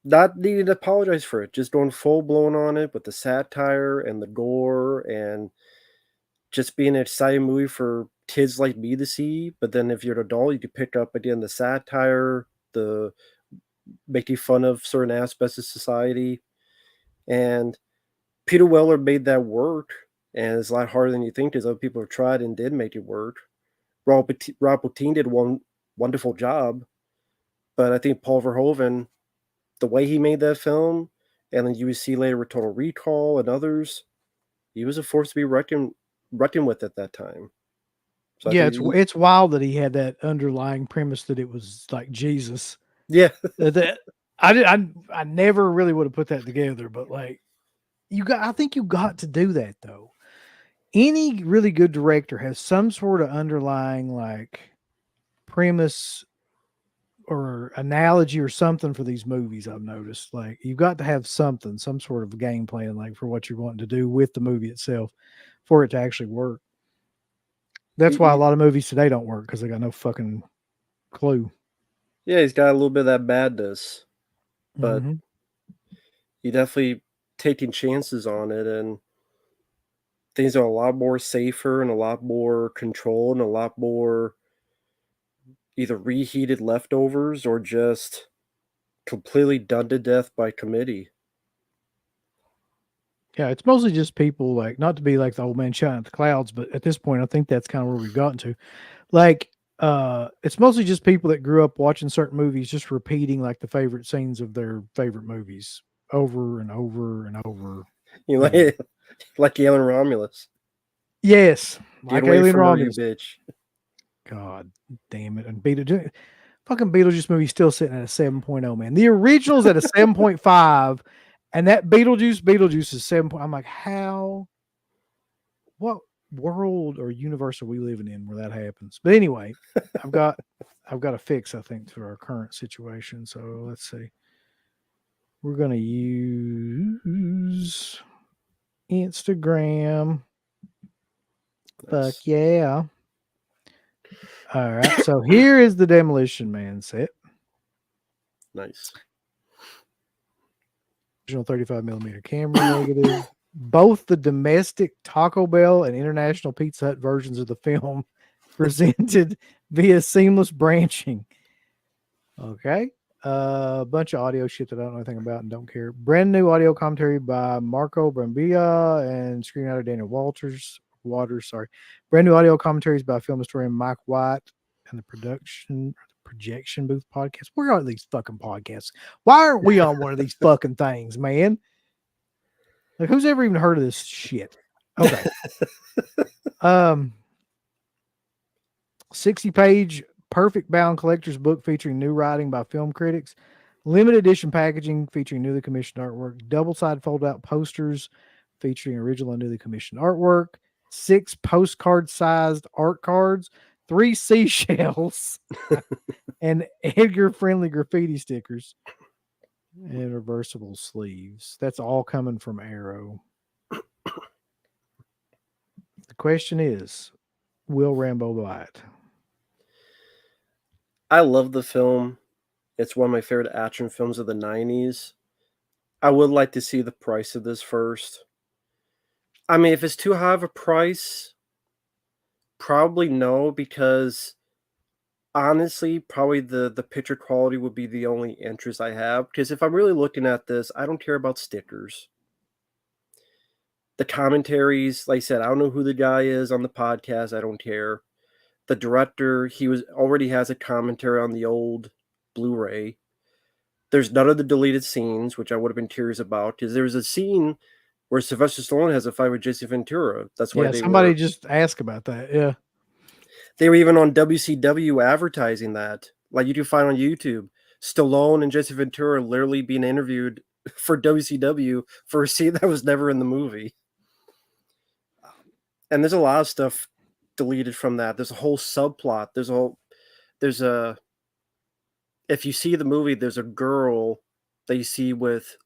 not needing to apologize for it, just going full blown on it with the satire and the gore and just being an exciting movie for kids like me to see. But then if you're an adult, you can pick up again the satire, the making fun of certain aspects of society. And Peter Weller made that work, and it's a lot harder than you think because other people have tried and did make it work. Rob Bottin did one wonderful job, but I think Paul Verhoeven, the way he made that film, and then you would see later with Total Recall and others, he was a force to be reckoned with at that time. So Yeah, I think it's wild that he had that underlying premise that it was like Jesus. yeah. That I never really would have put that together, but like I think you got to do that though. Any really good director has some sort of underlying like premise or analogy or something for these movies. I've noticed like you've got to have something, some sort of game plan, like for what you're wanting to do with the movie itself for it to actually work. That's why a lot of movies today don't work because they got no fucking clue. Yeah, he's got a little bit of that madness, but Mhm. he definitely taking chances on it, and things are a lot more safer and a lot more controlled and a lot more either reheated leftovers or just completely done to death by committee. Yeah, it's mostly just people like, not to be like the old man shouting at the clouds, but at this point, I think that's kind of where we've gotten to. Like, it's mostly just people that grew up watching certain movies, just repeating like the favorite scenes of their favorite movies over and over and over. You know, Yeah. like Alien Romulus. Yes, Get like away Alien from her, you Romulus. bitch. God damn it! And fucking Beetlejuice movie still sitting at a 7.0, man. The original's at a 7.5, and that Beetlejuice is 7. I'm like, how? What world or universe are we living in where that happens? But anyway, I've got a fix, I think, to our current situation. So let's see. We're gonna use Instagram. Fuck Nice. yeah. All right. So here is the Demolition Man set. Nice. Original 35mm camera negative. Both the domestic Taco Bell and international Pizza Hut versions of the film presented via seamless branching. Okay. A bunch of audio shit that I don't know anything about and don't care. Brand new audio commentary by Marco Brambilla and screenwriter Daniel Waters. Sorry. Brand new audio commentaries by film historian Mike White and the projection booth podcast. Where are these fucking podcasts? Why aren't we on one of these fucking things, man? Like, who's ever even heard of this shit? Okay. 60-page perfect bound collector's book featuring new writing by film critics, limited edition packaging featuring newly commissioned artwork, double-sided fold-out posters featuring original and newly commissioned artwork, 6 postcard-sized art cards, 3 seashells, and Edgar-friendly graffiti stickers, and reversible sleeves. That's all coming from Arrow. The question is, will Rambo buy it? I love the film. It's one of my favorite action films of the 90s. I would like to see the price of this first. I mean, if it's too high of a price, probably no, because honestly, probably the picture quality would be the only interest I have. Because if I'm really looking at this, I don't care about stickers. The commentaries, like I said, I don't know who the guy is on the podcast. I don't care. The director, already has a commentary on the old Blu-ray. There's none of the deleted scenes, which I would have been curious about, because there's a scene where Sylvester Stallone has a fight with Jesse Ventura. That's why somebody just asked about that. Yeah. They were even on WCW advertising that. Like you can find on YouTube, Stallone and Jesse Ventura literally being interviewed for WCW for a scene that was never in the movie. And there's a lot of stuff deleted from that. There's a whole subplot. If you see the movie, there's a girl that you see with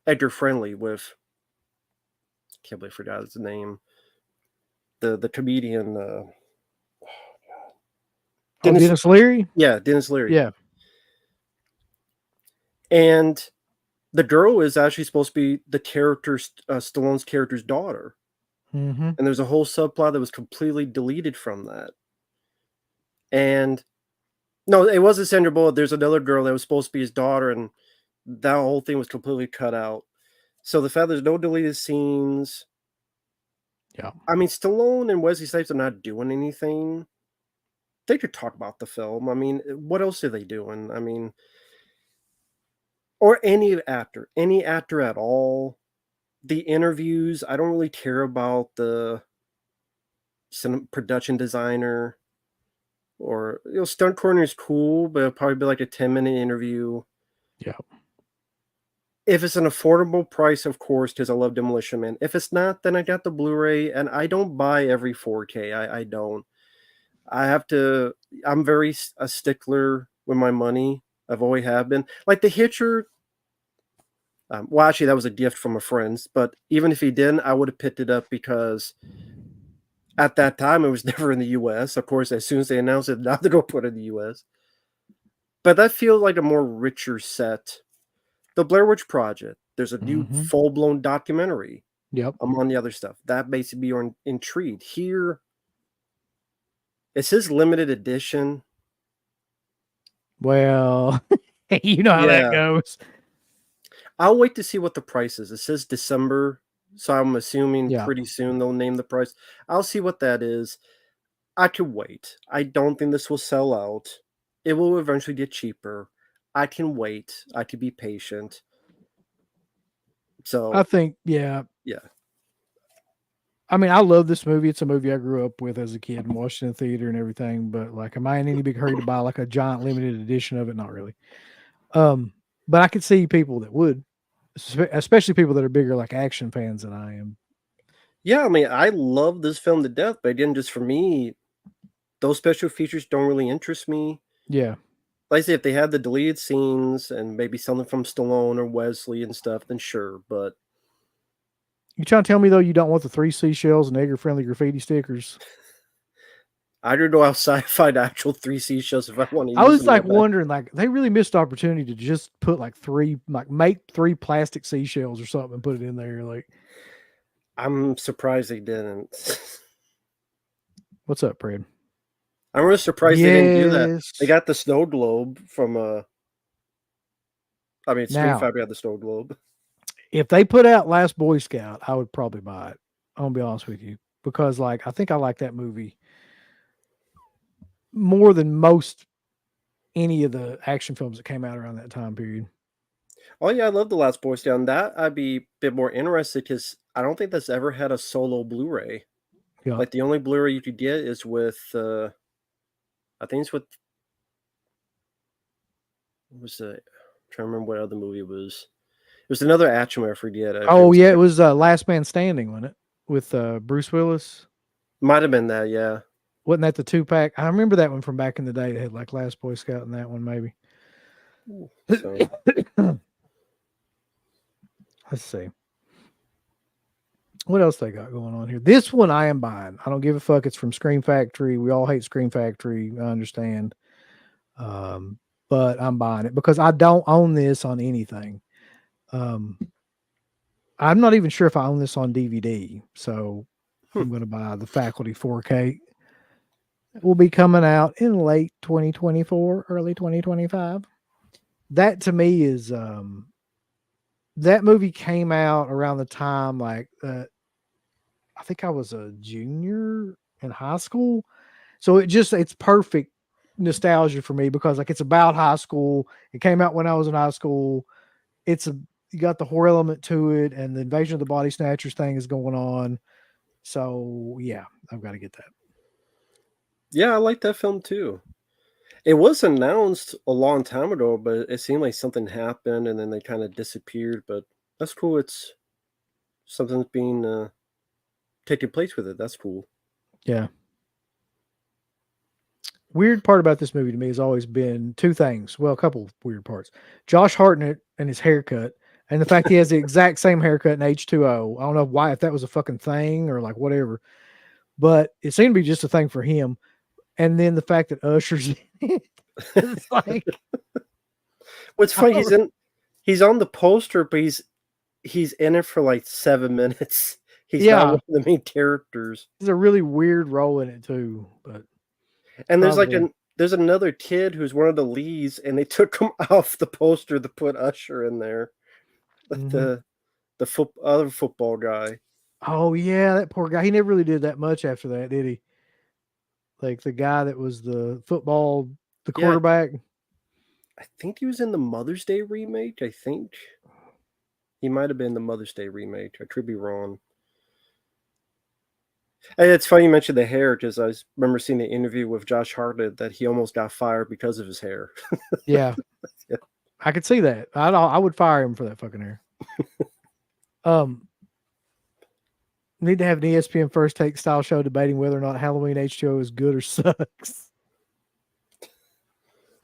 Edgar Friendly with, I can't believe I forgot his name. The comedian. Dennis Leary? Yeah, Dennis Leary. Yeah. And the girl is actually supposed to be the character, Stallone's character's daughter. Mm-hmm. And there's a whole subplot that was completely deleted from that. And no, it wasn't Sandra Bullock. There's another girl that was supposed to be his daughter, and that whole thing was completely cut out. So the fact there's no deleted scenes. Yeah. I mean, Stallone and Wesley Snipes are not doing anything. They could talk about the film. I mean, what else are they doing? I mean, or any actor at all. The interviews, I don't really care about the production designer, or stunt coordinator is cool, but it'll probably be like a 10-minute interview. Yeah. If it's an affordable price, of course, because I love Demolition Man. If it's not, then I got the Blu-ray, and I don't buy every 4K. I don't. I'm very a stickler with my money. I've always have been. Like The Hitcher. Well, actually, that was a gift from a friend. But even if he didn't, I would have picked it up because at that time, it was never in the U.S. Of course, as soon as they announced it, now they're going to put it in the U.S. But that feels like a more richer set. The Blair Witch Project. There's a new full-blown documentary. Yep. Among the other stuff. That makes me more intrigued. Here, it's his limited edition. Well, you know how that Yeah. goes. I'll wait to see what the price is. It says December, so I'm assuming Yeah. pretty soon they'll name the price. I'll see what that is. I could wait. I don't think this will sell out. It will eventually get cheaper. I can wait. I could be patient. So I think, yeah. yeah. I mean, I love this movie. It's a movie I grew up with as a kid and watched in the theater and everything. But like, am I in any big hurry to buy like a giant limited edition of it? Not really. But I could see people that would, especially people that are bigger like action fans than I am. Yeah, I mean, I love this film to death, but again, just for me, those special features don't really interest me. Yeah. Like I say, if they had the deleted scenes and maybe something from Stallone or Wesley and stuff, then sure. But You trying to tell me though you don't want the 3 seashells and egger friendly graffiti stickers? I don't know how sci-fi the actual 3 seashells if I want to I use was them like that bad. wondering, like they really missed the opportunity to just put like 3, like make 3 plastic seashells or something and put it in there. Like, I'm surprised they didn't. what's up, Fred? I'm really surprised they didn't do that. Yes. They got the snow globe from I mean, Screen Now, Factory had the snow globe. if they put out Last Boy Scout, I would probably buy it. I'm gonna be honest with you because, like, I think I like that movie more than most any of the action films that came out around that time period. Oh yeah, I love the Last Boy Scout. And that I'd be a bit more interested because I don't think that's ever had a solo Blu-ray. Yeah, Like the only Blu-ray you could get is with I think it's with what was the I'm trying to remember what other movie it was. It was another action movie, I forget. oh yeah, it was Last Man Standing, wasn't it? With Bruce Willis. Might have been that, yeah. Wasn't that the 2-pack? I remember that one from back in the day. It had like Last Boy Scout in that one, maybe. So Let's see. What else they got going on here? This one I am buying. I don't give a fuck. It's from Scream Factory. We all hate Scream Factory. I understand. But I'm buying it because I don't own this on anything. I'm not even sure if I own this on DVD. So I'm going to buy the Faculty 4K. It will be coming out in late 2024, early 2025. That to me is that movie came out around the time like I think I was a junior in high school. So it's perfect nostalgia for me because like it's about high school. It came out when I was in high school. You got the horror element to it and the Invasion of the Body Snatchers thing is going on. So yeah, I've got to get that. yeah, I like that film too. It was announced a long time ago, but it seemed like something happened and then they kind of disappeared. But that's cool. It's something's being taking place with it. That's cool. Yeah. Weird part about this movie to me has always been 2 things. Well, a couple weird parts. Josh Hartnett and his haircut, and the fact he has the exact same haircut in H2O. I don't know why, if that was a fucking thing or like whatever, but it seemed to be just a thing for him. And then the fact that Usher's in it, it's like, What's funny, he's on the poster, but he's in it for like 7 minutes. He's not one of the main characters. He's a really weird role in it too. But and there's another kid who's one of the leads, and they took him off the poster to put Usher in there, like the other football guy. Oh yeah, that poor guy. He never really did that much after that, did he? Like the guy that was the quarterback. I think he was in the Mother's Day remake. I think he might have been the Mother's Day remake. I could be wrong. And it's funny you mentioned the hair because I remember seeing the interview with Josh Hartnett that he almost got fired because of his hair. Yeah. Yeah. I could see that. I would fire him for that fucking hair. Need to have an ESPN First Take style show debating whether or not Halloween H2O is good or sucks.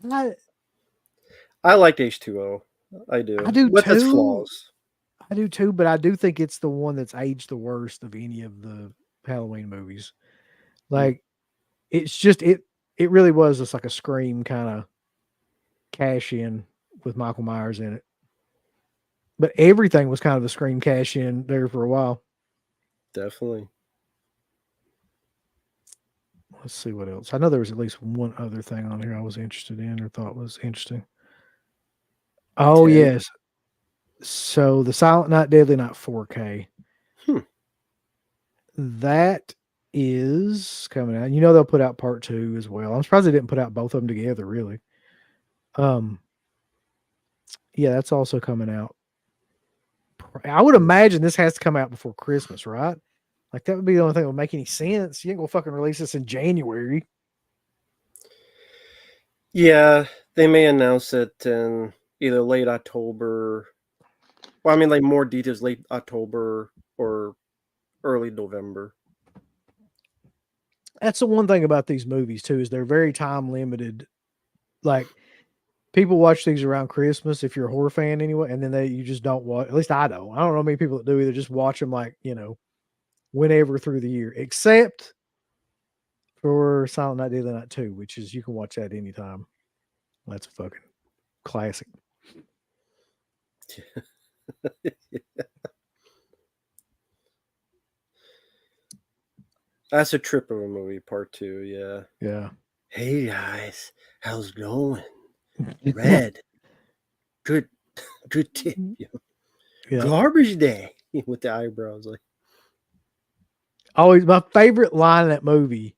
I like H2O. I do. I do with too. its flaws. I do too, but I do think it's the one that's aged the worst of any of the Halloween movies. Like it's just it really was just like a Scream kind of cash in with Michael Myers in it. But everything was kind of a Scream cash in there for a while. Definitely. Let's see what else. I know there was at least one other thing on here I was interested in or thought was interesting. Oh, Ted? yes. So the Silent Night, Deadly Night 4K. That is coming out. You know they'll put out part 2 as well. I'm surprised they didn't put out both of them together, really. Yeah, that's also coming out. I would imagine this has to come out before Christmas, right? Like that would be the only thing that would make any sense. You ain't gonna fucking release this in January. Yeah, they may announce it in either late October. Well, I mean, like more details late October or early November. That's the one thing about these movies too, is they're very time limited. Like people watch these around Christmas if you're a horror fan anyway, and then you just don't watch. At least I don't. I don't know many people that do either. Just watch them like whenever through the year, except for Silent Night, Deadly Night 2, which is you can watch that anytime. That's a fucking classic. That's a trip of a movie, part 2. Yeah. Yeah. Hey guys, how's it going? Red. Good tip. Yeah. Garbage day with the eyebrows. Like, Always my favorite line in that movie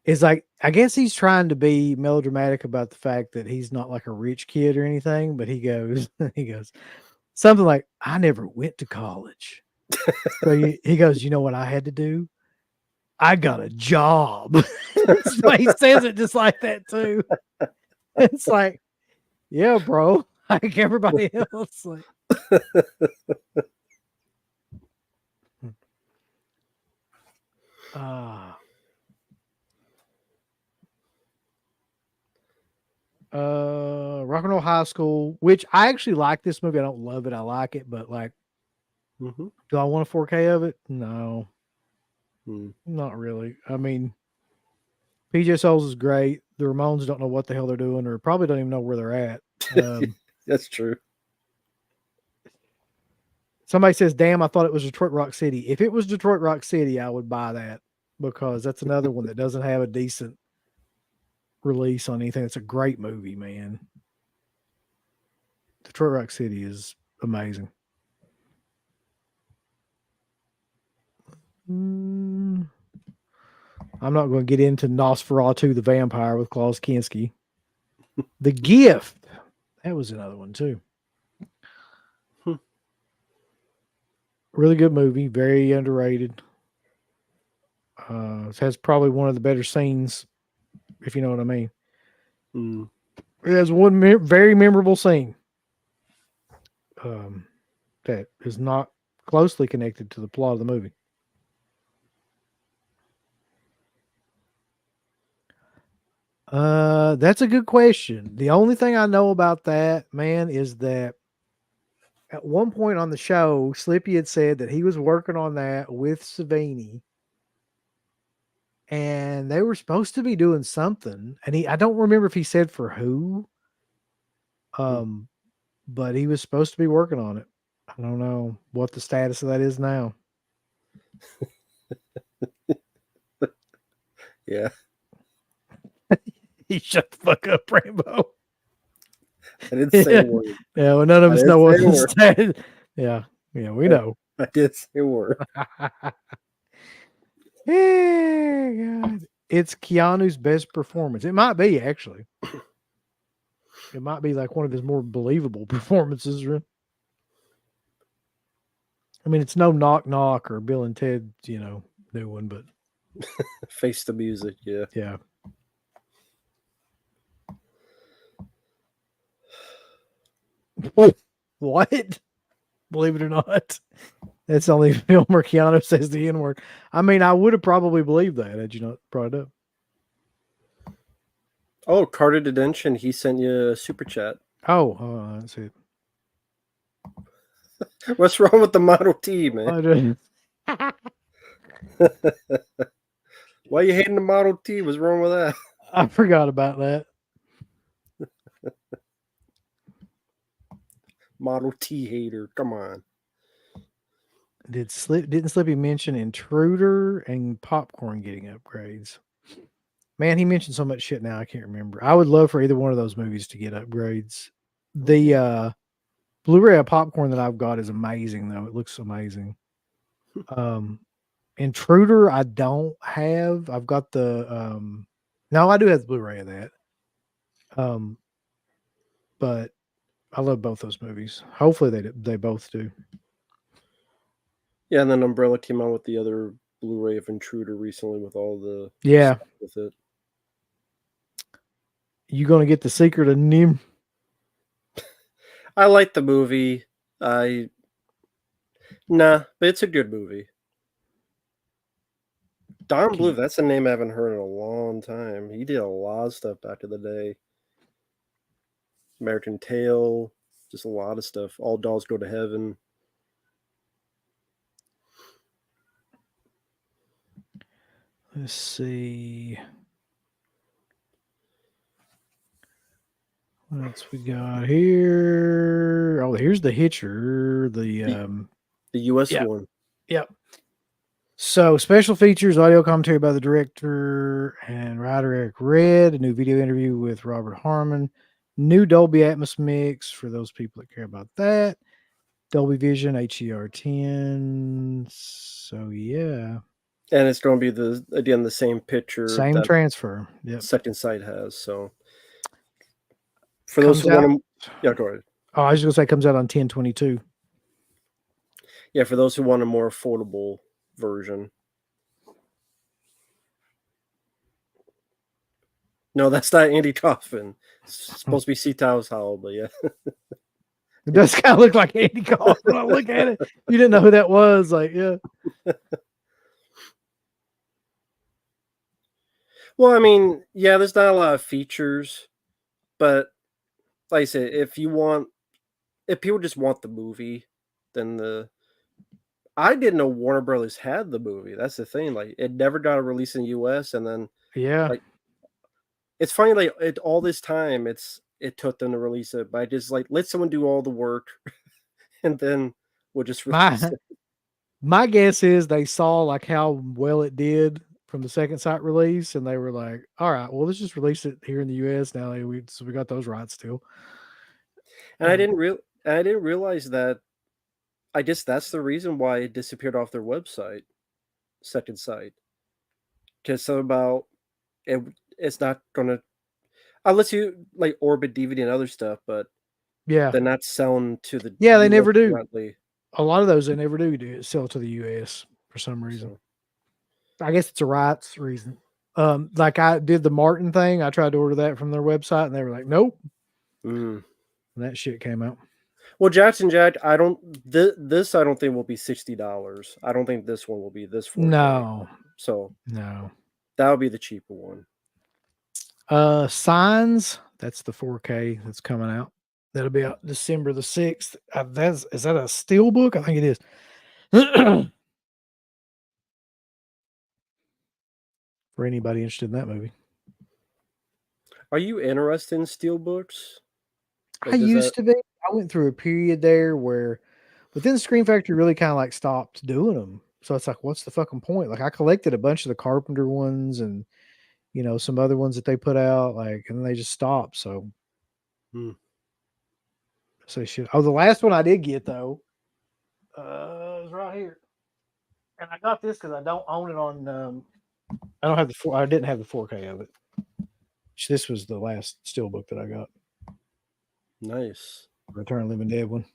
is like, I guess he's trying to be melodramatic about the fact that he's not like a rich kid or anything, but he goes something like, I never went to college. So he goes, you know what I had to do? I got a job. He says it just like that too. It's like, yeah, bro. Like everybody else. Like, Rock and Roll High School, which I actually like this movie. I don't love it. I like it, but like, do I want a 4K of it? No, not really. I mean, PJ Souls is great. The Ramones don't know what the hell they're doing, or probably don't even know where they're at. that's true. Somebody says, damn, I thought it was Detroit Rock City. If it was Detroit Rock City, I would buy that because that's another one that doesn't have a decent release on anything. It's a great movie, man. Detroit Rock City is amazing. I'm not going to get into Nosferatu the Vampire with Klaus Kinski. The Gift. That was another one too. Really good movie. Very underrated. It has probably one of the better scenes, if you know what I mean. It has one very memorable scene that is not closely connected to the plot of the movie. That's a good question. The only thing I know about that, man, is that at one point on the show, Slippy had said that he was working on that with Savini, and they were supposed to be doing something. And I don't remember if he said for who, but he was supposed to be working on it. I don't know what the status of that is now. Yeah. He shut the fuck up, Rainbow. I didn't say a word. Yeah, well, none of us know what the status. Yeah, we know. I did say a word. Yeah, God. It's Keanu's best performance. It might be, actually. It might be like one of his more believable performances. I mean, it's no Knock Knock or Bill and Ted, new one, but Face the Music, yeah. Yeah. What? Believe it or not. That's the only film where Keanu says the N-word. I mean, I would have probably believed that had you not brought it up. Oh, Carter Detention, he sent you a super chat. Oh, let's see. What's wrong with the Model T, man? Why are you hating the Model T? What's wrong with that? I forgot about that. Model T hater. Come on. Didn't Slippy mention Intruder and Popcorn getting upgrades? Man, he mentioned so much shit now I can't remember. I would love for either one of those movies to get upgrades. The Blu-ray of Popcorn that I've got is amazing though. It looks amazing. Intruder I don't have. I've got the no, I do have the Blu-ray of that. But I love both those movies. Hopefully they both do. Yeah, and then Umbrella came out with the other Blu-ray of Intruder recently with all the Yeah. stuff with it. You gonna get The Secret of Nim? I like the movie. Nah, but it's a good movie. Don Bluth, that's a name I haven't heard in a long time. He did a lot of stuff back in the day. American Tail, just a lot of stuff. All Dolls Go to Heaven. Let's see. What else we got here? Oh, here's The Hitcher. The US one. Yep. So special features, audio commentary by the director and writer Eric Red, a new video interview with Robert Harmon, new Dolby Atmos mix for those people that care about that, Dolby Vision HDR10. So yeah. And it's going to be the same picture. Same that transfer. Yep. Second Sight has. So for those who want to, yeah, go ahead. Oh, I was just gonna say it comes out on 10/22. Yeah, for those who want a more affordable version. No, that's not Andy Kaufman. It's supposed to be Sea Tao's Howl, but yeah. It does kind of look like Andy Kaufman when I look at it. You didn't know who that was, like, yeah. Well, I mean, yeah, there's not a lot of features, but like I said, if people just want the movie, then I didn't know Warner Brothers had the movie. That's the thing. Like, it never got a release in the US, and then like, it's funny, like all this time it took them to release it, but I just like let someone do all the work, and then we'll just release it. My guess is they saw like how well it did from the Second Sight release, and they were like, "All right, well, let's just release it here in the US now." So we got those rights still. And I didn't realize that. I guess that's the reason why it disappeared off their website, Second Sight, because about it's not gonna unless you like Orbit DVD and other stuff, but yeah, they're not selling to the they US never do. currently. A lot of those they never do sell to the US for some reason. So. I guess it's a rights reason. Like I did the Martin thing. I tried to order that from their website, and they were like, "Nope." And that shit came out. Well, Jackson Jack, I don't think will be $60. I don't think this one will be this 4K. No. So no, that'll be the cheaper one. Signs, that's the 4K that's coming out. That'll be out December the 6th. Is that a steel book? I think it is. For anybody interested in that movie. Are you interested in steel books? Like, I used to be. I went through a period there where, but then Screen Factory really kind of like stopped doing them. So it's like, what's the fucking point? Like I collected a bunch of the Carpenter ones and, you know, some other ones that they put out, like, and then they just stopped. So, so shit. Oh, the last one I did get though, is right here, and I got this because I don't own it on. I don't have I didn't have the 4K of it. This was the last steelbook that I got. Nice. Return of the Living Dead one.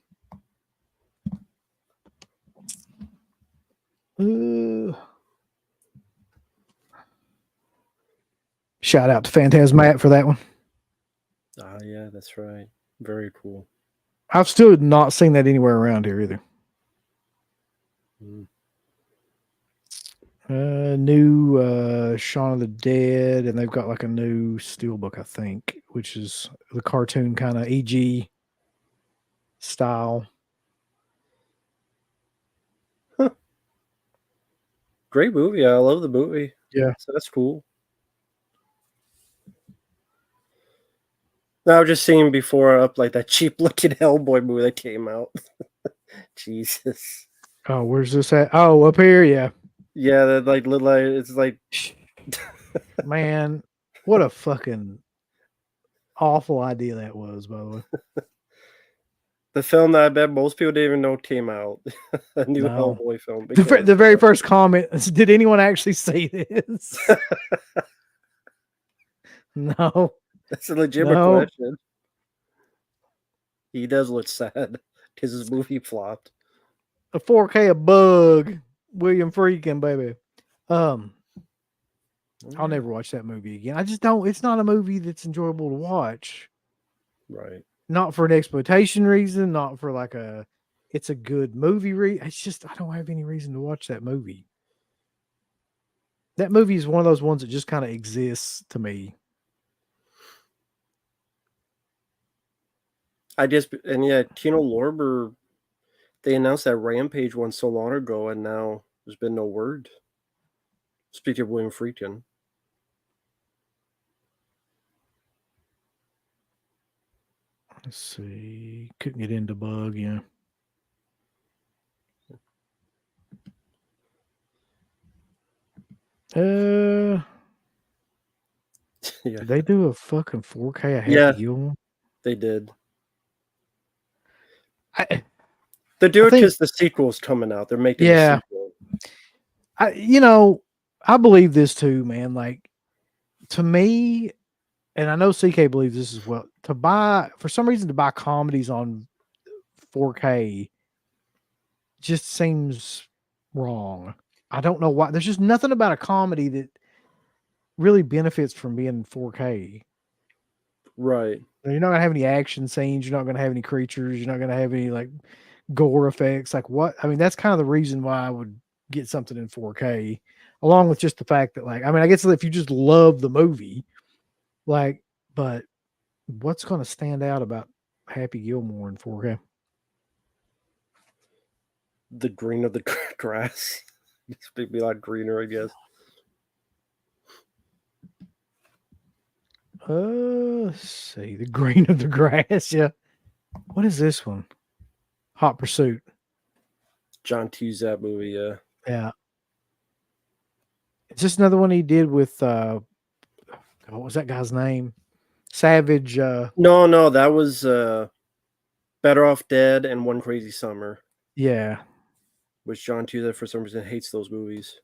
Shout out to Phantasmat for that one. Ah, yeah, that's right. Very cool. I've still not seen that anywhere around here either. New Shaun of the Dead, and they've got like a new steelbook, I think, which is the cartoon kind of EG style. Huh. Great movie. I love the movie. Yeah. So that's cool. Now, I was just seeing before up like that cheap looking Hellboy movie that came out. Jesus. Oh, where's this at? Oh, up here, yeah. Yeah, that like little. It's like Man, what a fucking awful idea that was, by the way. the film that I bet most people didn't even know came out. A new No. Hellboy film. The very first comment is, did anyone actually see this? No. That's a legitimate No. question. He does look sad because his movie flopped. A 4K a bug. William Freakin, baby. I'll never watch that movie again. I just don't. It's not a movie that's enjoyable to watch. Right. Not for an exploitation reason. Not for like a. It's a good movie. It's just I don't have any reason to watch that movie. That movie is one of those ones that just kind of exists to me. Kino Lorber, they announced that Rampage one so long ago, and now there's been no word. Speaking of William Friedkin. Let's see. Couldn't get into bug, yeah. Yeah. Did they do a fucking 4K of Happy Yeah. Gilmore? They did. I They're doing it think- because the sequel's coming out. They're making Yeah. a sequel. I believe this too, man. Like, to me, and I know CK believes this as well, for some reason to buy comedies on 4K just seems wrong. I don't know why. There's just nothing about a comedy that really benefits from being 4K. Right. You're not gonna have any action scenes. You're not gonna have any creatures. You're not gonna have any like gore effects. Like what? I mean, that's kind of the reason why I would get something in 4K, along with just the fact that, like, I mean, I guess if you just love the movie, like, but what's gonna stand out about Happy Gilmore in 4K? The green of the grass. It's maybe a lot greener, I guess. Let's see. The green of the grass. Yeah. What is this one? Hot Pursuit. John Cusack movie, yeah. Yeah. Is this another one he did with what was that guy's name? Savage. No, that was Better Off Dead and One Crazy Summer. Yeah. Which John Cusack for some reason hates those movies.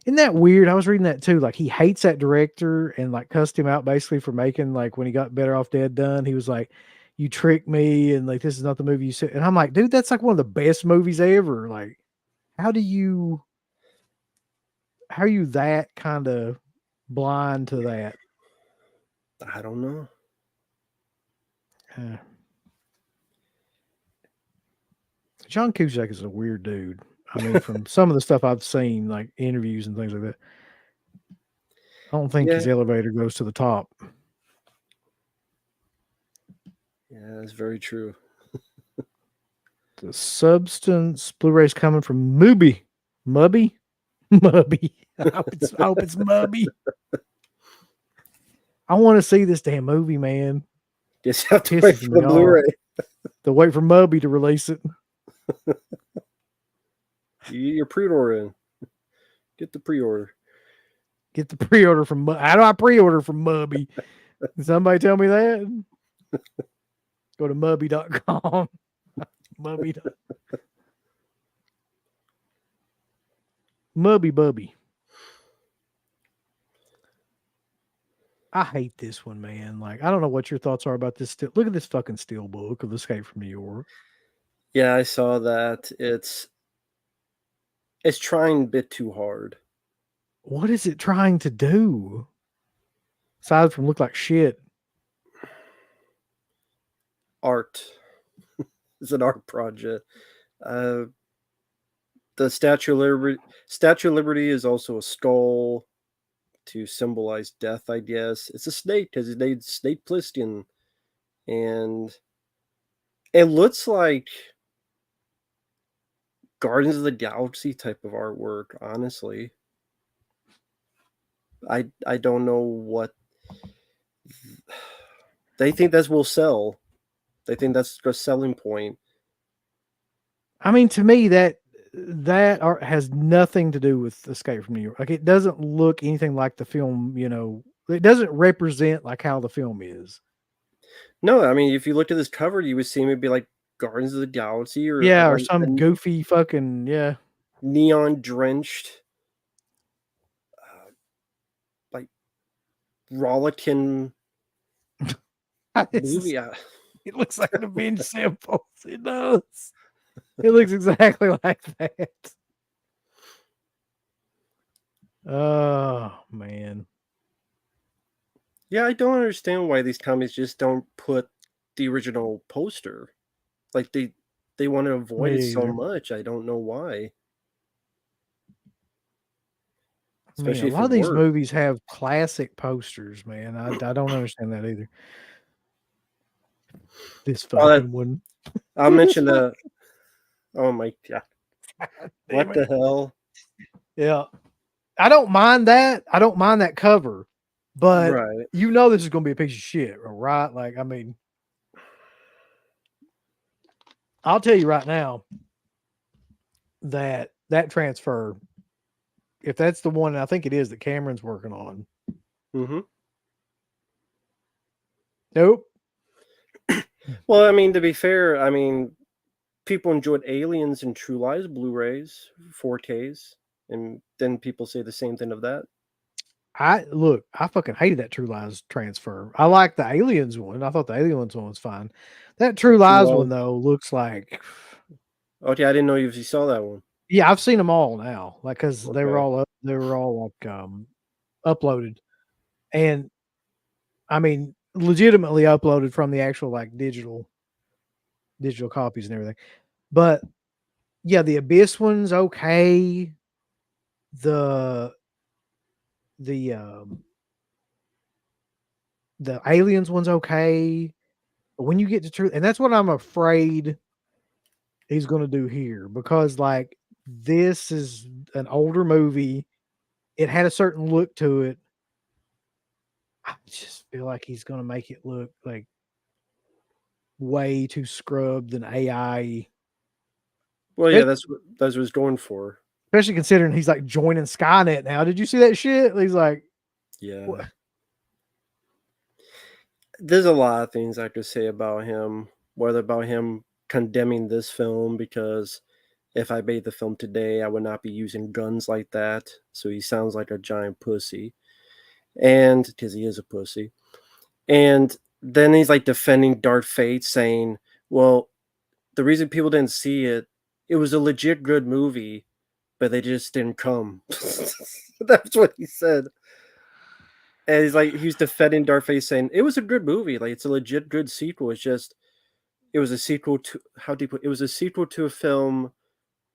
Isn't that weird? I was reading that too. Like, he hates that director and like cussed him out basically for making, like, when he got Better Off Dead done, he was like, "You tricked me," and like, "This is not the movie you said." And I'm like, dude, that's like one of the best movies ever. Like, how are you that kind of blind to that? I don't know. John Cusack is a weird dude. I mean, from some of the stuff I've seen, like interviews and things like that, I don't think his elevator goes to the top. Yeah, that's very true. The Substance Blu-ray's coming from Mubby. I hope it's Mubby. I want to see this damn movie, man. Just have to wait for the Blu-ray. To wait for Mubby to release it. You're pre-ordering. Get the pre-order. Get the pre-order from. How do I pre-order from Mubby? Did somebody tell me that? Go to Mubby.com. Mubby. Mubby Bubby. I hate this one, man. Like, I don't know what your thoughts are about this. Look at this fucking steelbook of Escape from New York. Yeah, I saw that. It's trying a bit too hard. What is it trying to do? Aside from look like shit. Art. It's an art project. The Statue of Liberty is also a skull to symbolize death, I guess. It's a snake because his name's Snake Plissken. And it looks like Guardians of the Galaxy type of artwork, honestly. I don't know what they think that will sell. They think that's a selling point. I mean, to me, that that has nothing to do with Escape from New York. Like, it doesn't look anything like the film. It doesn't represent like how the film is. No, I mean, if you looked at this cover, you would see maybe like Guardians of the Galaxy or Yeah, or like some goofy fucking neon drenched, like rollicking movie. It looks like an Avenged Sevenfold. It does. It looks exactly like that. Oh man. Yeah, I don't understand why these companies just don't put the original poster. Like they want to avoid it so much. I don't know why. Especially A if lot it of these works. movies have classic posters, man. I don't understand that either. This fucking one. I'll mention the. Oh my god! What Damn the it. hell? Yeah. I don't mind that. I don't mind that cover, but Right. this is going to be a piece of shit, right? Like, I mean, I'll tell you right now that transfer, if that's the one, I think it is that Cameron's working on. Mm-hmm. Nope. Well, I mean, to be fair, I mean, people enjoyed Aliens and True Lies Blu-rays, 4Ks, and then people say the same thing of that. I fucking hated that True Lies transfer. I like the Aliens one. I thought the Aliens one was fine. That True Lies one though looks like. Okay, I didn't know if you saw that one. Yeah, I've seen them all now. Like, because they were Okay. all like uploaded, and I mean legitimately uploaded from the actual like digital copies and everything. But yeah, the Abyss one's okay. The Aliens one's okay. But when you get to True, and that's what I'm afraid he's going to do here, because like this is an older movie. It had a certain look to it. I just feel like he's going to make it look like way too scrubbed and AI. Well, yeah, that's what he's going for. Especially considering he's like joining Skynet now. Did you see that shit? He's like, yeah. What? There's a lot of things I could say about him, whether about him condemning this film because if I made the film today, I would not be using guns like that. So he sounds like a giant pussy. And because he is a pussy. And then he's like defending Dark Fate, saying, well, the reason people didn't see it, it was a legit good movie, but they just didn't come. That's what he said. And he's like, he's defending Dark Fate, saying, it was a good movie. Like, it's a legit good sequel. It's just, it was a sequel to, it was a sequel to a film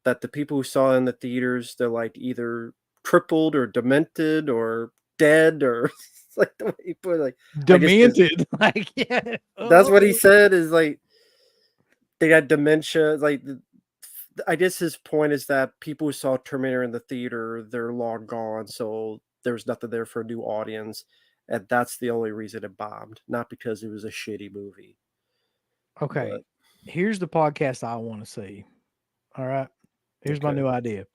that the people who saw in the theaters, they're like either crippled or demented or dead or like the way he put it, like demented. Like, yeah. That's what he said, is like they got dementia. Like, I guess his point is that people who saw Terminator in the theater, they're long gone, so there was nothing there for a new audience, and that's the only reason it bombed, not because it was a shitty movie. Okay, here's the podcast I want to see. All right, here's my new idea.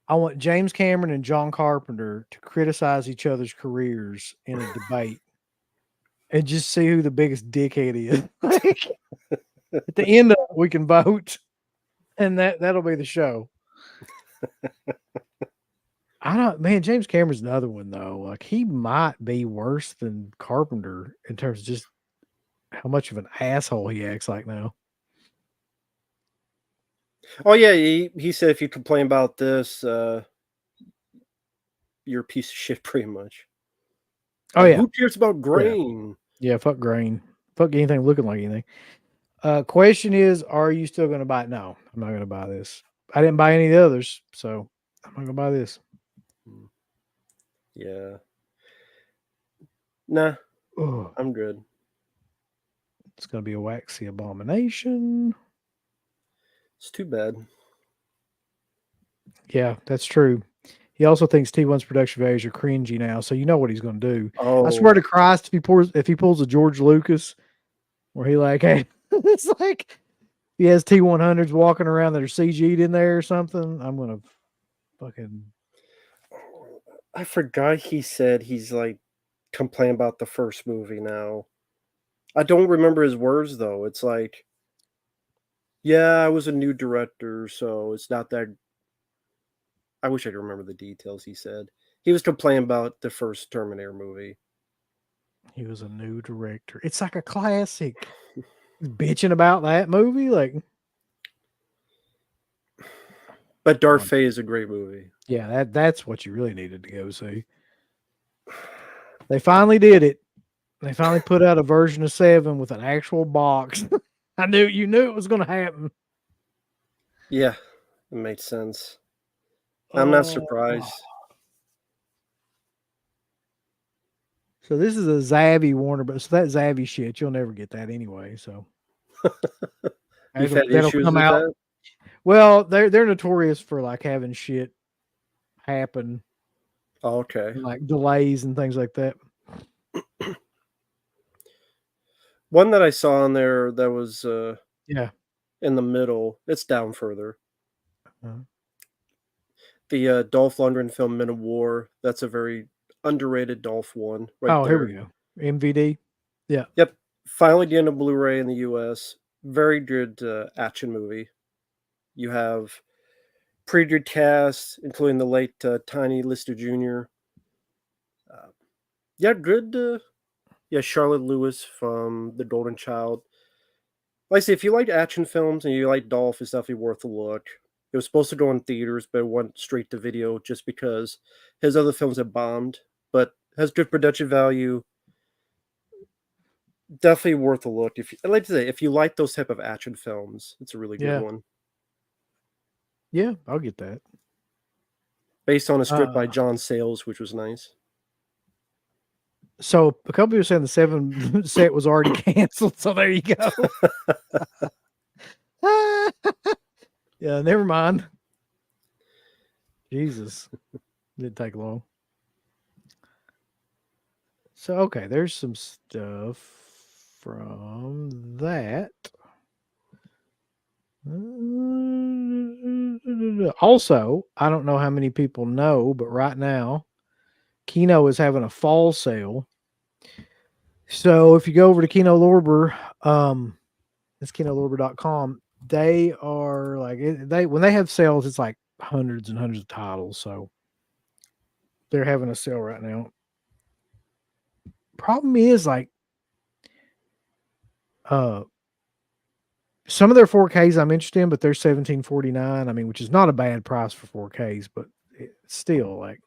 I want James Cameron and John Carpenter to criticize each other's careers in a debate and just see who the biggest dickhead is. Like, at the end of it, we can vote, and that'll be the show. Man, James Cameron's another one though. Like, he might be worse than Carpenter in terms of just how much of an asshole he acts like now. Oh yeah, he said if you complain about this, you're a piece of shit, pretty much. Oh yeah, who cares about grain? Yeah, fuck grain. Fuck anything looking like anything. Question is, are you still going to buy it? No, I'm not going to buy this. I didn't buy any of the others, so I'm not going to buy this. Yeah. Nah, I'm good. It's going to be a waxy abomination. It's too bad. Yeah, that's true. He also thinks T1's production values are cringy now, so you know what he's going to do. I swear to Christ, if he pulls a George Lucas, where he like, hey, it's like, he has T-100s walking around that are CG'd in there or something, I'm gonna fucking. I forgot he said he's like complaining about the first movie now. I don't remember his words though. It's like, yeah, I was a new director, so it's not that. I wish I could remember the details he said. He was complaining about the first Terminator movie. He was a new director. It's like a classic. He's bitching about that movie, like. But Darth Fate is a great movie. Yeah, that's what you really needed to go see. They finally did it. They finally put out a version of 7 with an actual box. You knew it was going to happen. Yeah, it makes sense. I'm not surprised. So this is a Zavvi Warner, but so that Zavvi shit, you'll never get that anyway. So You've had that'll issues come with out. that? Well, they're notorious for like having shit happen, Oh, okay. like delays and things like that. One that I saw on there that was Yeah. in the middle. It's down further. Uh-huh. The Dolph Lundgren film Men of War. That's a very underrated Dolph one. Right Oh, there. here we go. MVD. Yeah. Yep. Finally getting a Blu-ray in the US. Very good action movie. You have pretty good cast, including the late Tiny Lister Jr. Yeah, good. Yeah, Charlotte Lewis from The Golden Child. Like I say, if you like action films and you like Dolph, it's definitely worth a look. It was supposed to go in theaters, but it went straight to video just because his other films have bombed. But has good production value. Definitely worth a look. If I like to say, if you like those type of action films, it's a really good one. Yeah, I'll get that. Based on a script by John Sayles, which was nice. So a couple people saying the 7 set was already canceled. So there you go. Yeah, never mind. Jesus, didn't take long. So okay, there's some stuff from that. Also, I don't know how many people know, but right now, Kino is having a fall sale. So if you go over to Kino Lorber, it's kinolorber.com. They are like when they have sales, it's like hundreds and hundreds of titles. So they're having a sale right now. Problem is like some of their 4Ks I'm interested in, but they're $17.49. I mean, which is not a bad price for 4Ks, but it's still like.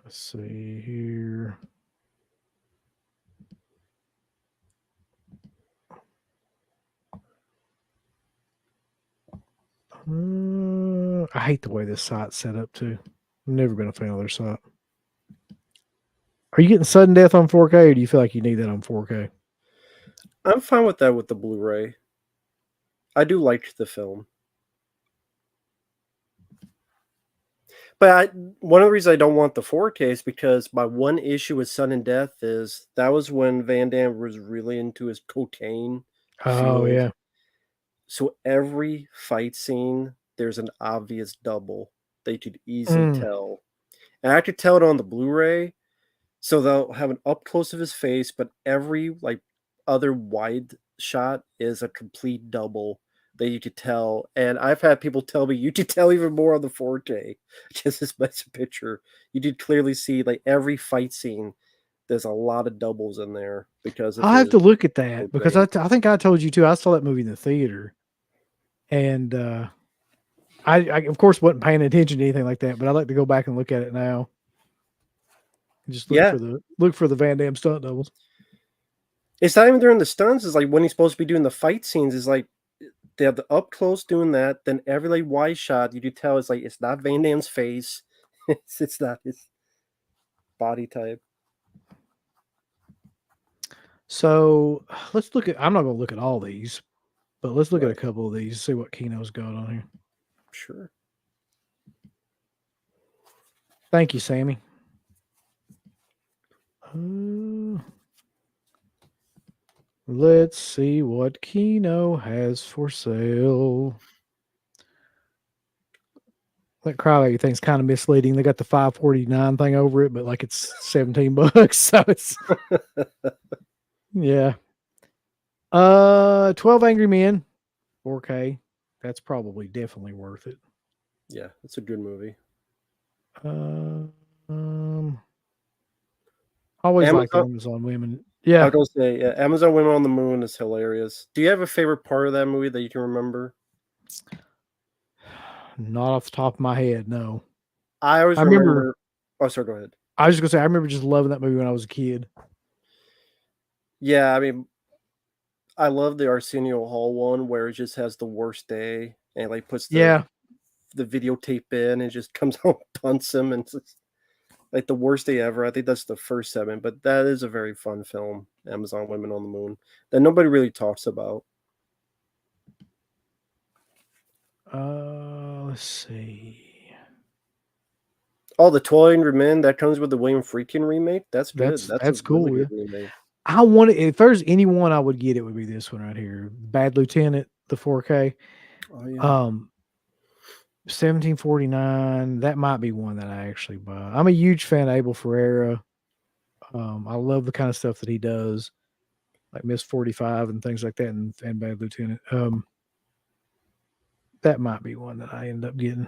Let's see here. I hate the way this site's set up too. I've never been a fan of their site. Are you getting sudden death on 4K, or do you feel like you need that on 4K? I'm fine with that with the Blu-ray. I do like the film. But one of the reasons I don't want the 4K is because my one issue with Sudden Death is that was when Van Damme was really into his cocaine. Oh, field. yeah. So every fight scene, there's an obvious double that you could easily tell. And I could tell it on the Blu-ray. So they'll have an up close of his face, but every like other wide shot is a complete double that you could tell. And I've had people tell me you could tell even more on the 4K. Just as much a picture. You did clearly see like every fight scene. There's a lot of doubles in there because I'll have to look at that because I think I told you too. I saw that movie in the theater, and I of course wasn't paying attention to anything like that. But I like to go back and look at it now. Just look for the Van Damme stunt doubles. It's not even during the stunts. It's like when he's supposed to be doing the fight scenes. Is like they have the up close doing that. Then every like wide shot, you could tell it's like it's not Van Damme's face. It's not his body type. So let's look at. I'm not going to look at all these, but let's look at a couple of these. See what Kino's got on here. Sure. Thank you, Sammy. Let's see what Kino has for sale. That Crybaby thing's kind of misleading. They got the 549 thing over it, but like it's $17. So it's yeah. 12 Angry Men, 4K. That's probably definitely worth it. Yeah, it's a good movie. Always like Amazon Women. Yeah. I was gonna say, yeah, Amazon Women on the Moon is hilarious. Do you have a favorite part of that movie that you can remember? Not off the top of my head, no. I always remember. Oh, sorry, go ahead. I was just gonna say I remember just loving that movie when I was a kid. Yeah, I mean, I love the Arsenio Hall one where it just has the worst day and like puts the videotape in and just comes out and punts him and it's like the worst day ever. I think that's the first 7, but that is a very fun film, Amazon Women on the Moon, that nobody really talks about. Let's see. Oh, the 1200 Men that comes with the William Friedkin remake. That's good. That's cool. Really good remake. I want it. If there's anyone I would get, it would be this one right here, Bad Lieutenant, the 4K. Oh yeah. 1749. That might be one that I actually buy. I'm a huge fan of Abel Ferreira. I love the kind of stuff that he does, like Miss 45 and things like that, and Bad Lieutenant. That might be one that I end up getting.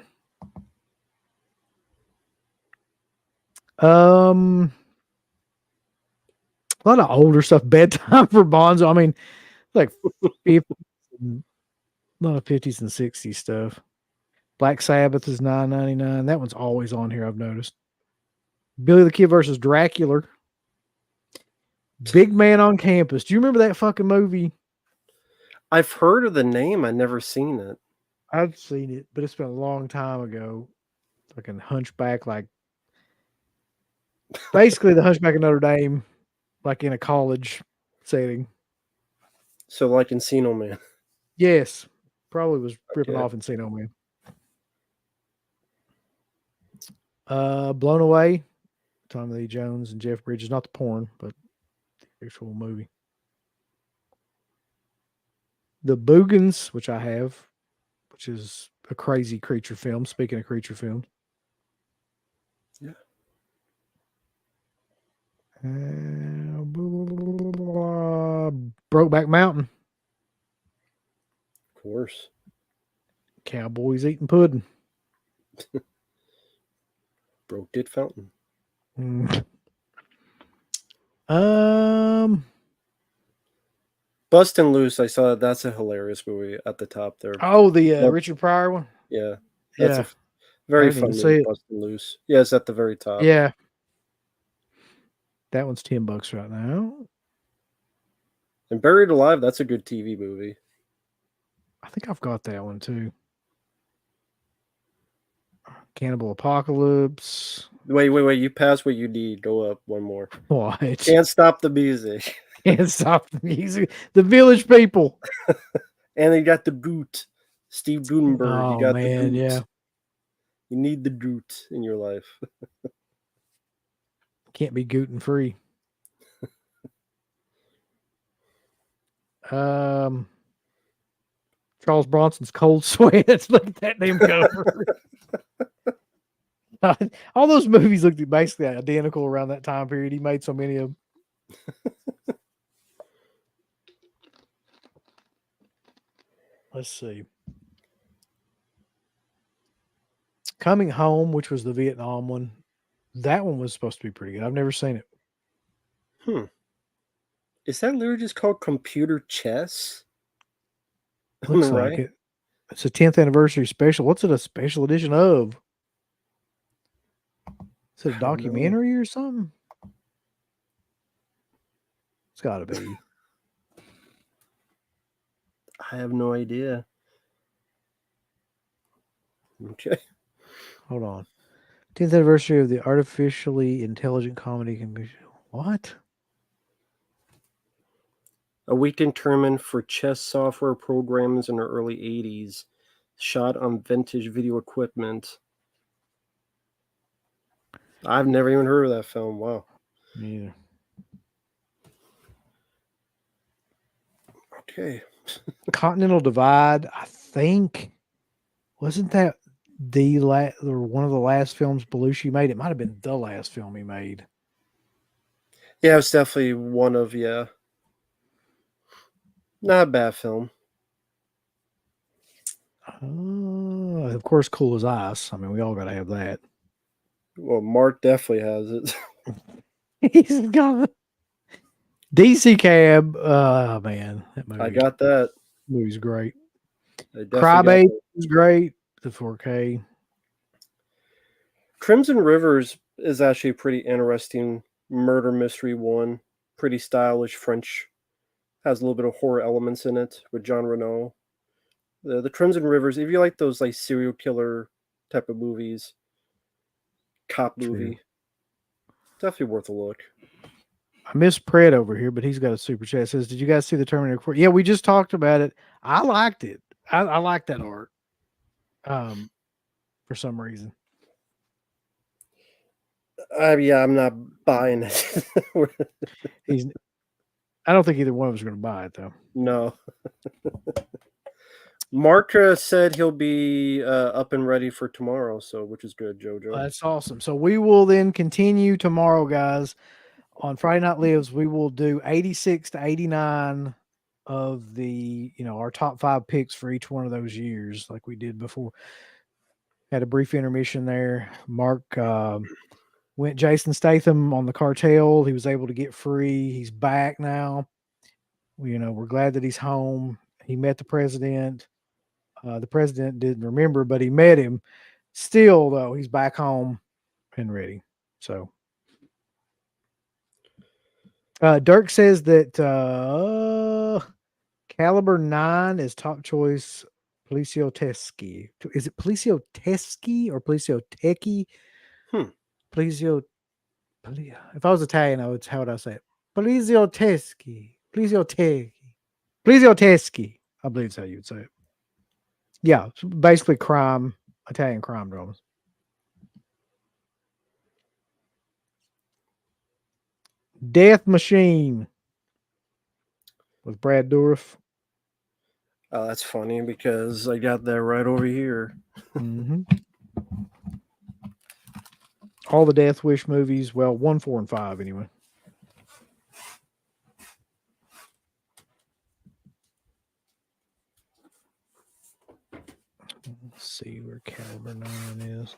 A lot of older stuff. Bedtime for Bonzo. I mean, like 50s, a lot of 50s and 60s stuff. Black Sabbath is $9.99. That one's always on here, I've noticed. Billy the Kid versus Dracula. Big Man on Campus. Do you remember that fucking movie? I've heard of the name. I've never seen it. I've seen it, but it's been a long time ago. Fucking Hunchback, like basically the Hunchback of Notre Dame, like in a college setting. So like Encino Man. Yes. Probably was ripping off Encino Man. Blown Away. Tommy Lee Jones and Jeff Bridges. Not the porn, but the actual movie. The Boogans, which I have, which is a crazy creature film. Speaking of creature films. Yeah. Brokeback Mountain. Of course. Cowboys eating pudding. Broke Dit Fountain. Bustin' Loose, I saw that's a hilarious movie at the top there. Oh, the Richard Pryor one? Yeah. That's a very fun movie, Bustin' Loose. Yeah, it's at the very top. Yeah. That one's $10 right now. And Buried Alive, that's a good TV movie. I think I've got that one too. Cannibal Apocalypse. Wait. You passed what you need. Go up one more. What? Can't Stop the Music. Can't Stop the Music. The Village People. And you got the Boot. Steve Gutenberg. Oh, you got man, the Boot. Yeah. You need the Boot in your life. Can't be gluten free. Charles Bronson's Cold Sweat. Look at that damn cover. All those movies looked basically identical around that time period. He made so many of them. Let's see. Coming Home, which was the Vietnam one. That one was supposed to be pretty good. I've never seen it. Is that literally just called Computer Chess? Looks like it. It's a 10th anniversary special. What's it a special edition of? Is it a documentary or something? It's got to be. I have no idea. Okay. Hold on. 10th anniversary of the artificially intelligent comedy. What? A weekend tournament for chess software programs in the early 80s. Shot on vintage video equipment. I've never even heard of that film. Wow. Me either. Okay. Continental Divide, I think, wasn't that or one of the last films Belushi made? It might have been the last film he made. Yeah, it's definitely one of not a bad film. Of course, Cool as Ice. I mean, we all got to have that. Well, Mark definitely has it. He's got DC Cab. Oh man, that movie. I got that. Movie's great. I definitely got Crybaby that. is great. The 4K. Crimson Rivers is actually a pretty interesting murder mystery one. Pretty stylish French. Has a little bit of horror elements in it with Jean Reno. The Crimson Rivers, if you like those like serial killer type of movies, cop movie, definitely worth a look. I miss Pred over here, but he's got a super chat. It says, "Did you guys see the Terminator 4?" Yeah, we just talked about it. I liked it. I like that art. For some reason. Yeah, I'm not buying it. I don't think either one of us are going to buy it though. No. Mark said he'll be up and ready for tomorrow, so which is good, Jojo. That's awesome. So we will then continue tomorrow, guys. On Friday Night Lives, we will do 86 to 89 of the, our top 5 picks for each one of those years, like we did before. Had a brief intermission there. Mark went Jason Statham on the Cartel. He was able to get free. He's back now. We're glad that he's home. He met the president. The president didn't remember, but he met him. Still, though, he's back home and ready. So, Dirk says that Caliber 9 is top choice. Poliziotteschi. Is it Poliziotteschi or Poliziotteschi? If I was Italian, how would I say it? Poliziotteschi. Poliziotteschi. I believe that's how you would say it. Yeah, basically Italian crime dramas. Death Machine with Brad Dourif. Oh, that's funny because I got that right over here. Mm-hmm. All the Death Wish movies. Well, 1, 4, and 5 anyway. Let's see where Caliber 9 is.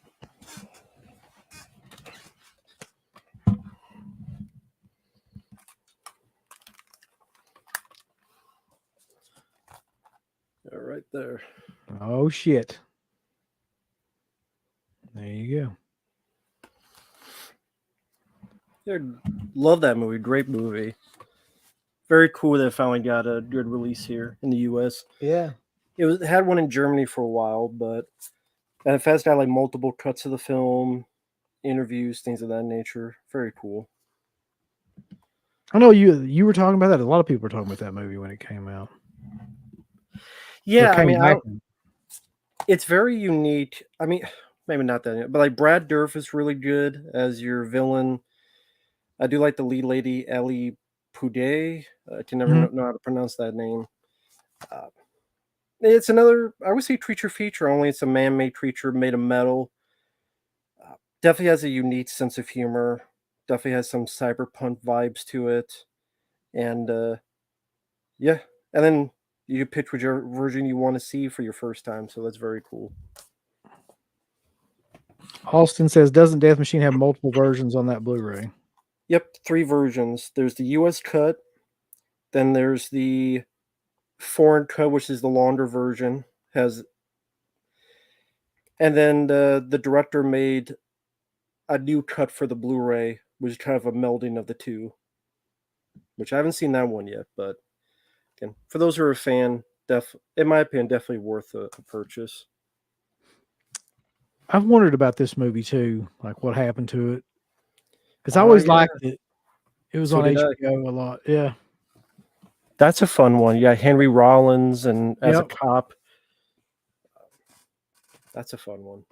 Right there. Oh, shit. There you go. Yeah, love that movie. Great movie. Very cool that it finally got a good release here in the U.S. Yeah. It had one in Germany for a while, but it has got like multiple cuts of the film, interviews, things of that nature. Very cool. I know you were talking about that. A lot of people were talking about that movie when it came out. Yeah, I mean, it's very unique. I mean, maybe not that, but like Brad Dourif is really good as your villain. I do like the lead lady, Ellie Poudet. I can never know how to pronounce that name. It's another, I would say, creature feature, only it's a man-made creature made of metal. Definitely has a unique sense of humor. Definitely has some cyberpunk vibes to it. And yeah, and then you pick whichever version you want to see for your first time, so that's very cool. Austin says, doesn't Death Machine have multiple versions on that Blu-ray? Yep, 3 versions. There's the US cut, then there's the foreign cut, which is the longer version, and then the director made a new cut for the Blu-ray, which is kind of a melding of the two, which I haven't seen that one yet, but again, for those who are a fan, in my opinion, definitely worth a purchase. I've wondered about this movie too, like what happened to it, because I always liked it. It was on HBO a lot. Yeah, that's a fun one. Yeah, Henry Rollins and as a cop. That's a fun one.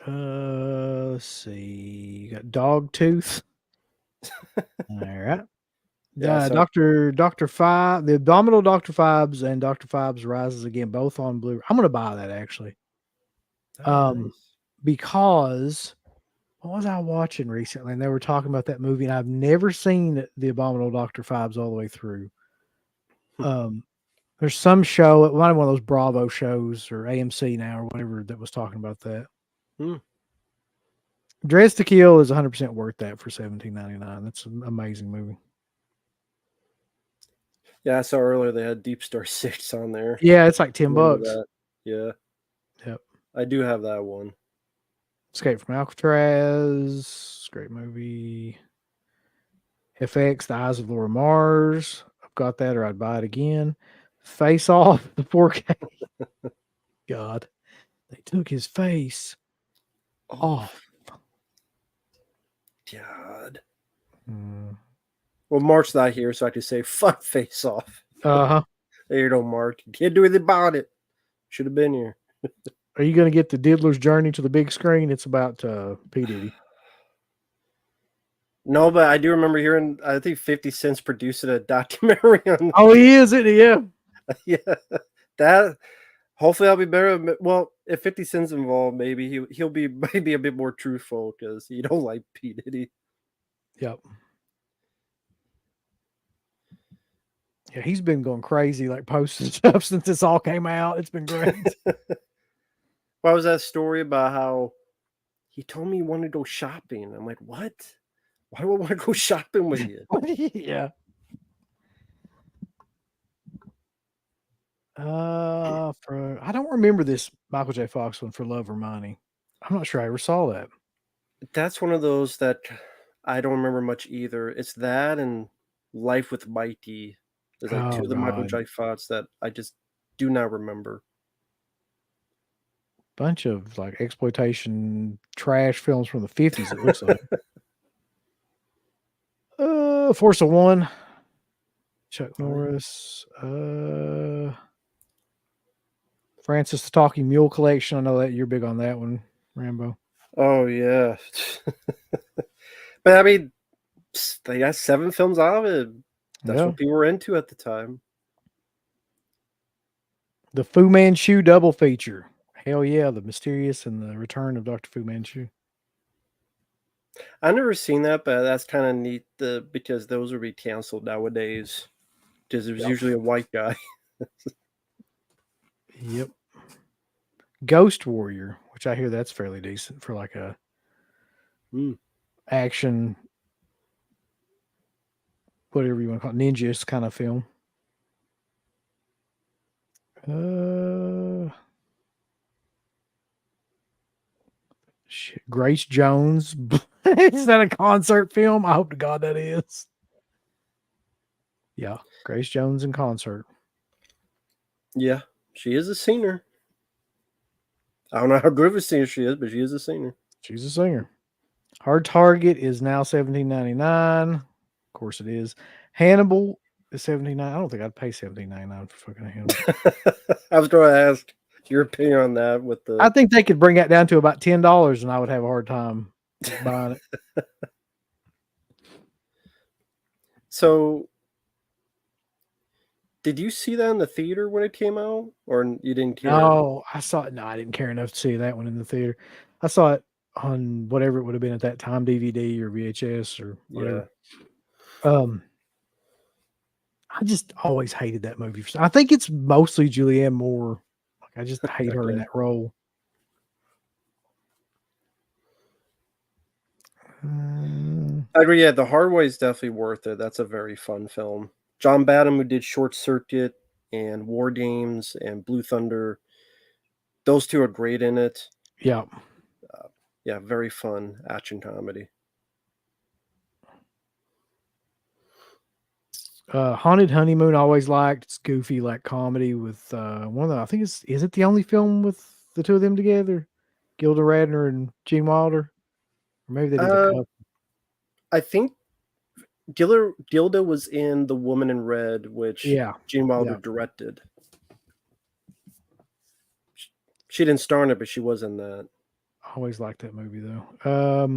Let's see. You got Dogtooth. All right. Yeah, so Doctor Five, the Abominable Doctor Fibes and Doctor Fibes Rises Again, both on Blu. I'm gonna buy that actually. nice. Because what was I watching recently? And they were talking about that movie, and I've never seen the Abominable Doctor Fibes all the way through. There's some show, it might be one of those Bravo shows or AMC now or whatever that was talking about that. Dress to Kill is 100% worth that for $17.99. That's an amazing movie. Yeah, I saw earlier they had Deep Star 6 on there. Yeah, it's like $10. That. Yeah. Yep. I do have that one. Escape from Alcatraz, great movie. FX, The Eyes of Laura Mars. I've got that, or I'd buy it again. Face Off, the 4K. God, they took his face off. God. Mm. Well, Mark's not here, so I can say fuck Face Off. Uh-huh. There you go, Mark. You can't do anything about it. Should have been here. Are you going to get the Diddler's Journey to the big screen? It's about P. Diddy. No, but I do remember hearing, I think 50 Cent's producing a documentary on. Oh, he is, isn't he? Yeah. Yeah. That, hopefully I'll be better. Well, if 50 Cent's involved, maybe he'll be maybe a bit more truthful because he don't like P. Diddy. Yep. Yeah, he's been going crazy, like posting stuff since this all came out. It's been great. What was that story about how he told me he wanted to go shopping? I'm like, what? Why do I want to go shopping with you? Yeah. I don't remember this Michael J. Fox one, For Love or Money. I'm not sure I ever saw that. That's one of those that I don't remember much either. It's that and Life with Mikey. There's like two of the Michael J. Fox that I just do not remember. Bunch of like exploitation trash films from the 50s, it looks like. Force of One, Chuck Norris, Francis the Talking Mule Collection. I know that you're big on that one, Rambo. Oh yeah. But I mean, they got 7 films out of it. That's what people were into at the time. The Fu Manchu double feature. Hell yeah, The Mysterious and the Return of Dr. Fu Manchu. I've never seen that, but that's kind of neat because those would be canceled nowadays because it was usually a white guy. Yep. Ghost Warrior, which I hear that's fairly decent for like a action, whatever you want to call it, ninjas kind of film. Shit. Grace Jones. Is that a concert film? I hope to God that is. Yeah, Grace Jones in concert. Yeah, she is a singer. I don't know how good of a singer she is, but she is a singer. She's a singer. Hard Target is now $17.99. Of course it is. Hannibal is $17.99. I don't think I'd pay $17.99 for fucking Hannibal. I was going to ask your opinion on that. With the, I think they could bring that down to about $10, and I would have a hard time buying it. So, did you see that in the theater when it came out, or you didn't care? No, I saw it. No, I didn't care enough to see that one in the theater. I saw it on whatever it would have been at that time, DVD or VHS or whatever. Yeah. I just always hated that movie. I think it's mostly Julianne Moore. Like, I just hate her in that role. I agree. Yeah, The Hard Way is definitely worth it. That's a very fun film. John Badham, who did Short Circuit and War Games and Blue Thunder, those two are great in it. Yeah. Yeah, very fun action comedy. Haunted Honeymoon, I always liked. It's goofy, like comedy with one of the, I think is it the only film with the two of them together? Gilda Radner and Gene Wilder? Or maybe they did a couple. I think Gilda was in The Woman in Red, which Gene Wilder directed. She didn't star in it, but she was in that. always liked that movie though. How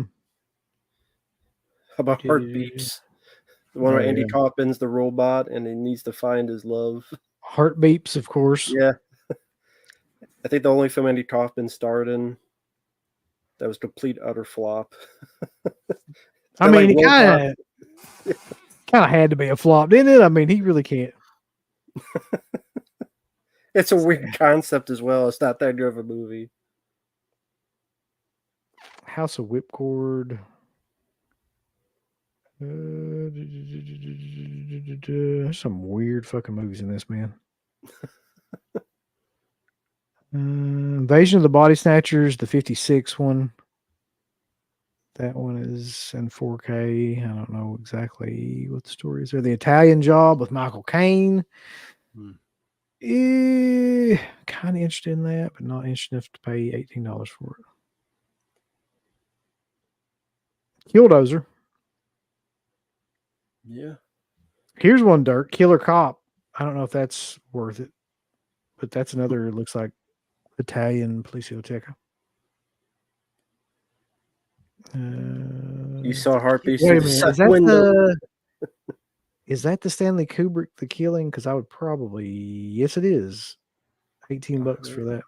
about Heart Yeah. Beeps? The one where Oh, Andy yeah. Kaufman's the robot and he needs to find his love. Heart Beeps, of course. Yeah. I think the only film Andy Kaufman starred in that was complete utter flop. I They're mean, like he kind robots. of had to be a flop, didn't it? I mean, he really can't. It's a weird concept as well. It's not that good of a movie. House of Whipcord. There's some weird fucking movies in this, man. Invasion of the Body Snatchers, the 56 one. That one is in 4K. I don't know exactly what the story is there. The Italian Job with Michael Caine. Kind of interested in that, but not interested enough to pay $18 for it. Killdozer. Yeah. Here's one, Dirk. Killer Cop. I don't know if that's worth it, but that's another, looks like Italian Police-Checa. You saw Heartbeats Wait through a the minute. side window. Is that the Stanley Kubrick The Killing? Because I would probably, yes, it is. $18 for that.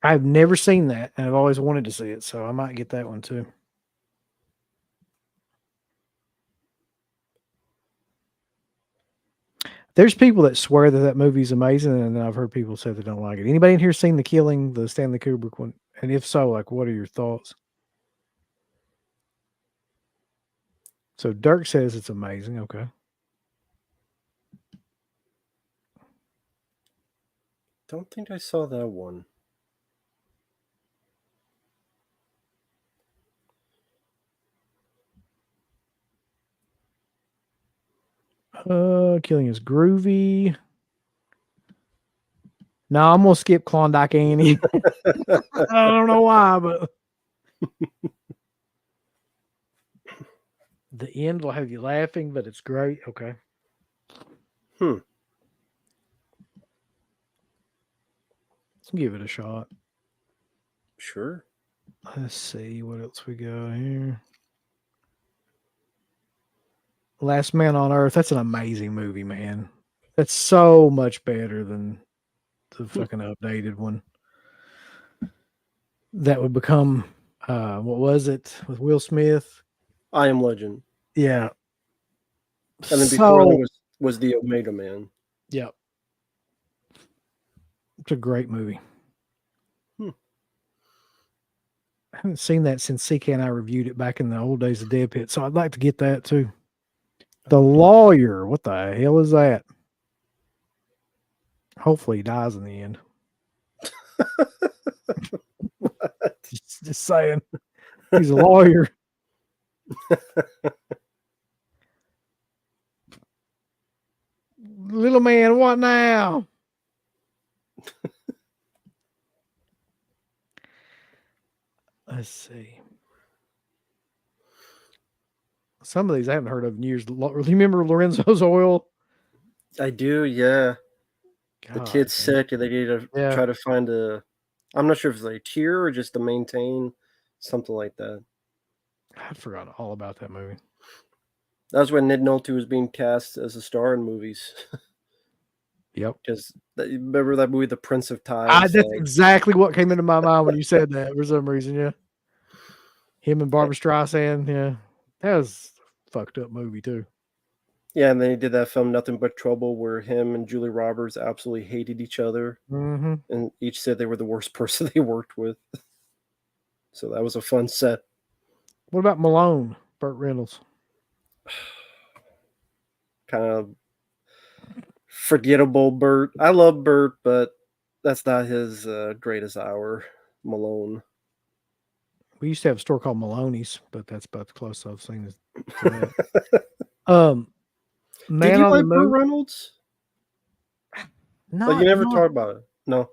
I've never seen that, and I've always wanted to see it, so I might get that one too. There's people that swear that movie's amazing, and then I've heard people say they don't like it. Anybody in here seen The Killing, the Stanley Kubrick one? And if so, like, what are your thoughts? So Dirk says it's amazing. Okay. Don't think I saw that one. Killing is groovy. No, I'm gonna skip Klondike Annie. I don't know why, but the end will have you laughing, but it's great. Okay. Let's give it a shot. Sure. Let's see what else we got here. Last Man on Earth. That's an amazing movie, man. That's so much better than the fucking updated one. That would become what was it with Will Smith? I Am Legend. Yeah. And then before that was the Omega Man. Yep. It's a great movie. I haven't seen that since CK and I reviewed it back in the old days of Dead Pit, so I'd like to get that too. The Lawyer. What the hell is that? Hopefully he dies in the end. just saying. He's a lawyer. Little man, what now? Let's see. Some of these I haven't heard of in years. Do you remember Lorenzo's Oil? I do, yeah. God, the kid's sick and they need to try to find I'm not sure if it's like a tier or just to maintain something like that. I forgot all about that movie. That was when Ned Nolte was being cast as a star in movies. Yep. Because remember that movie, The Prince of Tides? That's exactly what came into my mind when you said that for some reason. Yeah. Him and Barbara Streisand. Yeah. That was a fucked up movie too. Yeah, and then he did that film Nothing But Trouble where him and Julie Roberts absolutely hated each other. Mm-hmm. And each said they were the worst person they worked with. So that was a fun set. What about Malone? Burt Reynolds. Kind of forgettable Burt. I love Burt, but that's not his greatest hour. Malone. We used to have a store called Maloney's, but that's about the closest I've seen to that. Man Did you on like the Burt Moon? Reynolds? No, you never talked about it. No.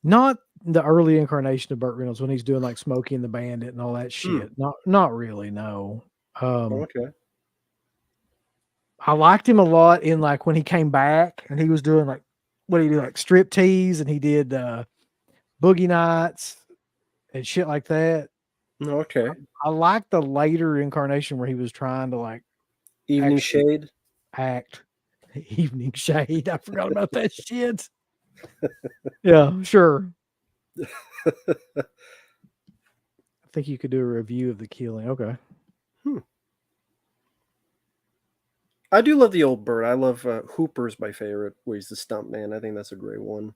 Not the early incarnation of Burt Reynolds when he's doing like Smokey and the Bandit and all that shit. Not really, no. Okay. I liked him a lot in like when he came back and he was doing like what he did, like strip tease, and he did Boogie Nights and shit like that. Okay. I like the later incarnation where he was trying to like Evening actually Shade. act. Evening Shade. I forgot about that shit. Yeah, sure. I think you could do a review of The Killing. Okay. I do love the old bird. I love Hooper's my favorite, where he's the stunt man. I think that's a great one.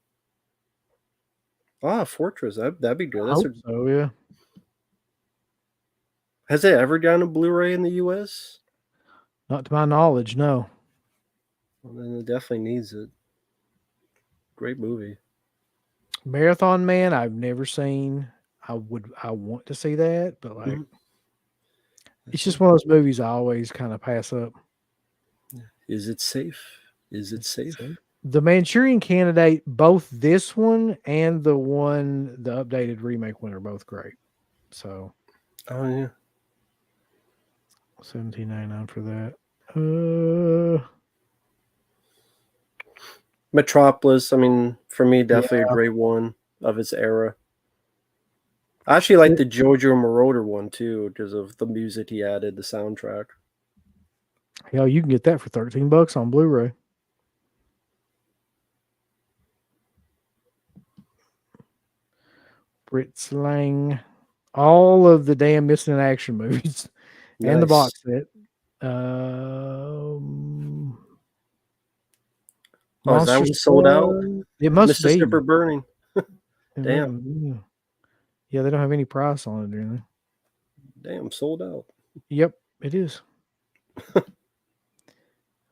Ah, Fortress. That'd be good. I hope so, yeah. Has it ever gone to Blu-ray in the US? Not to my knowledge, no. Well, then it definitely needs it. Great movie. Marathon Man, I've never seen. I want to see that, but like it's just one of those movies I always kind of pass up. Is it safe? Is it safe? The Manchurian Candidate, both this one and the updated remake one are both great. So Oh yeah. $17.99 for that. Metropolis, I mean, for me, definitely a great one of its era. I actually like the Jojo Moroder one too, because of the music he added, the soundtrack. Hell, you can get that for $13 on Blu-ray. Fritz Lang, all of the damn Missing in Action movies, and the box set. Oh, is that one sold out? It must be. Mississippi Burning. Damn. Yeah, they don't have any price on it or anything. Damn, sold out. Yep, it is.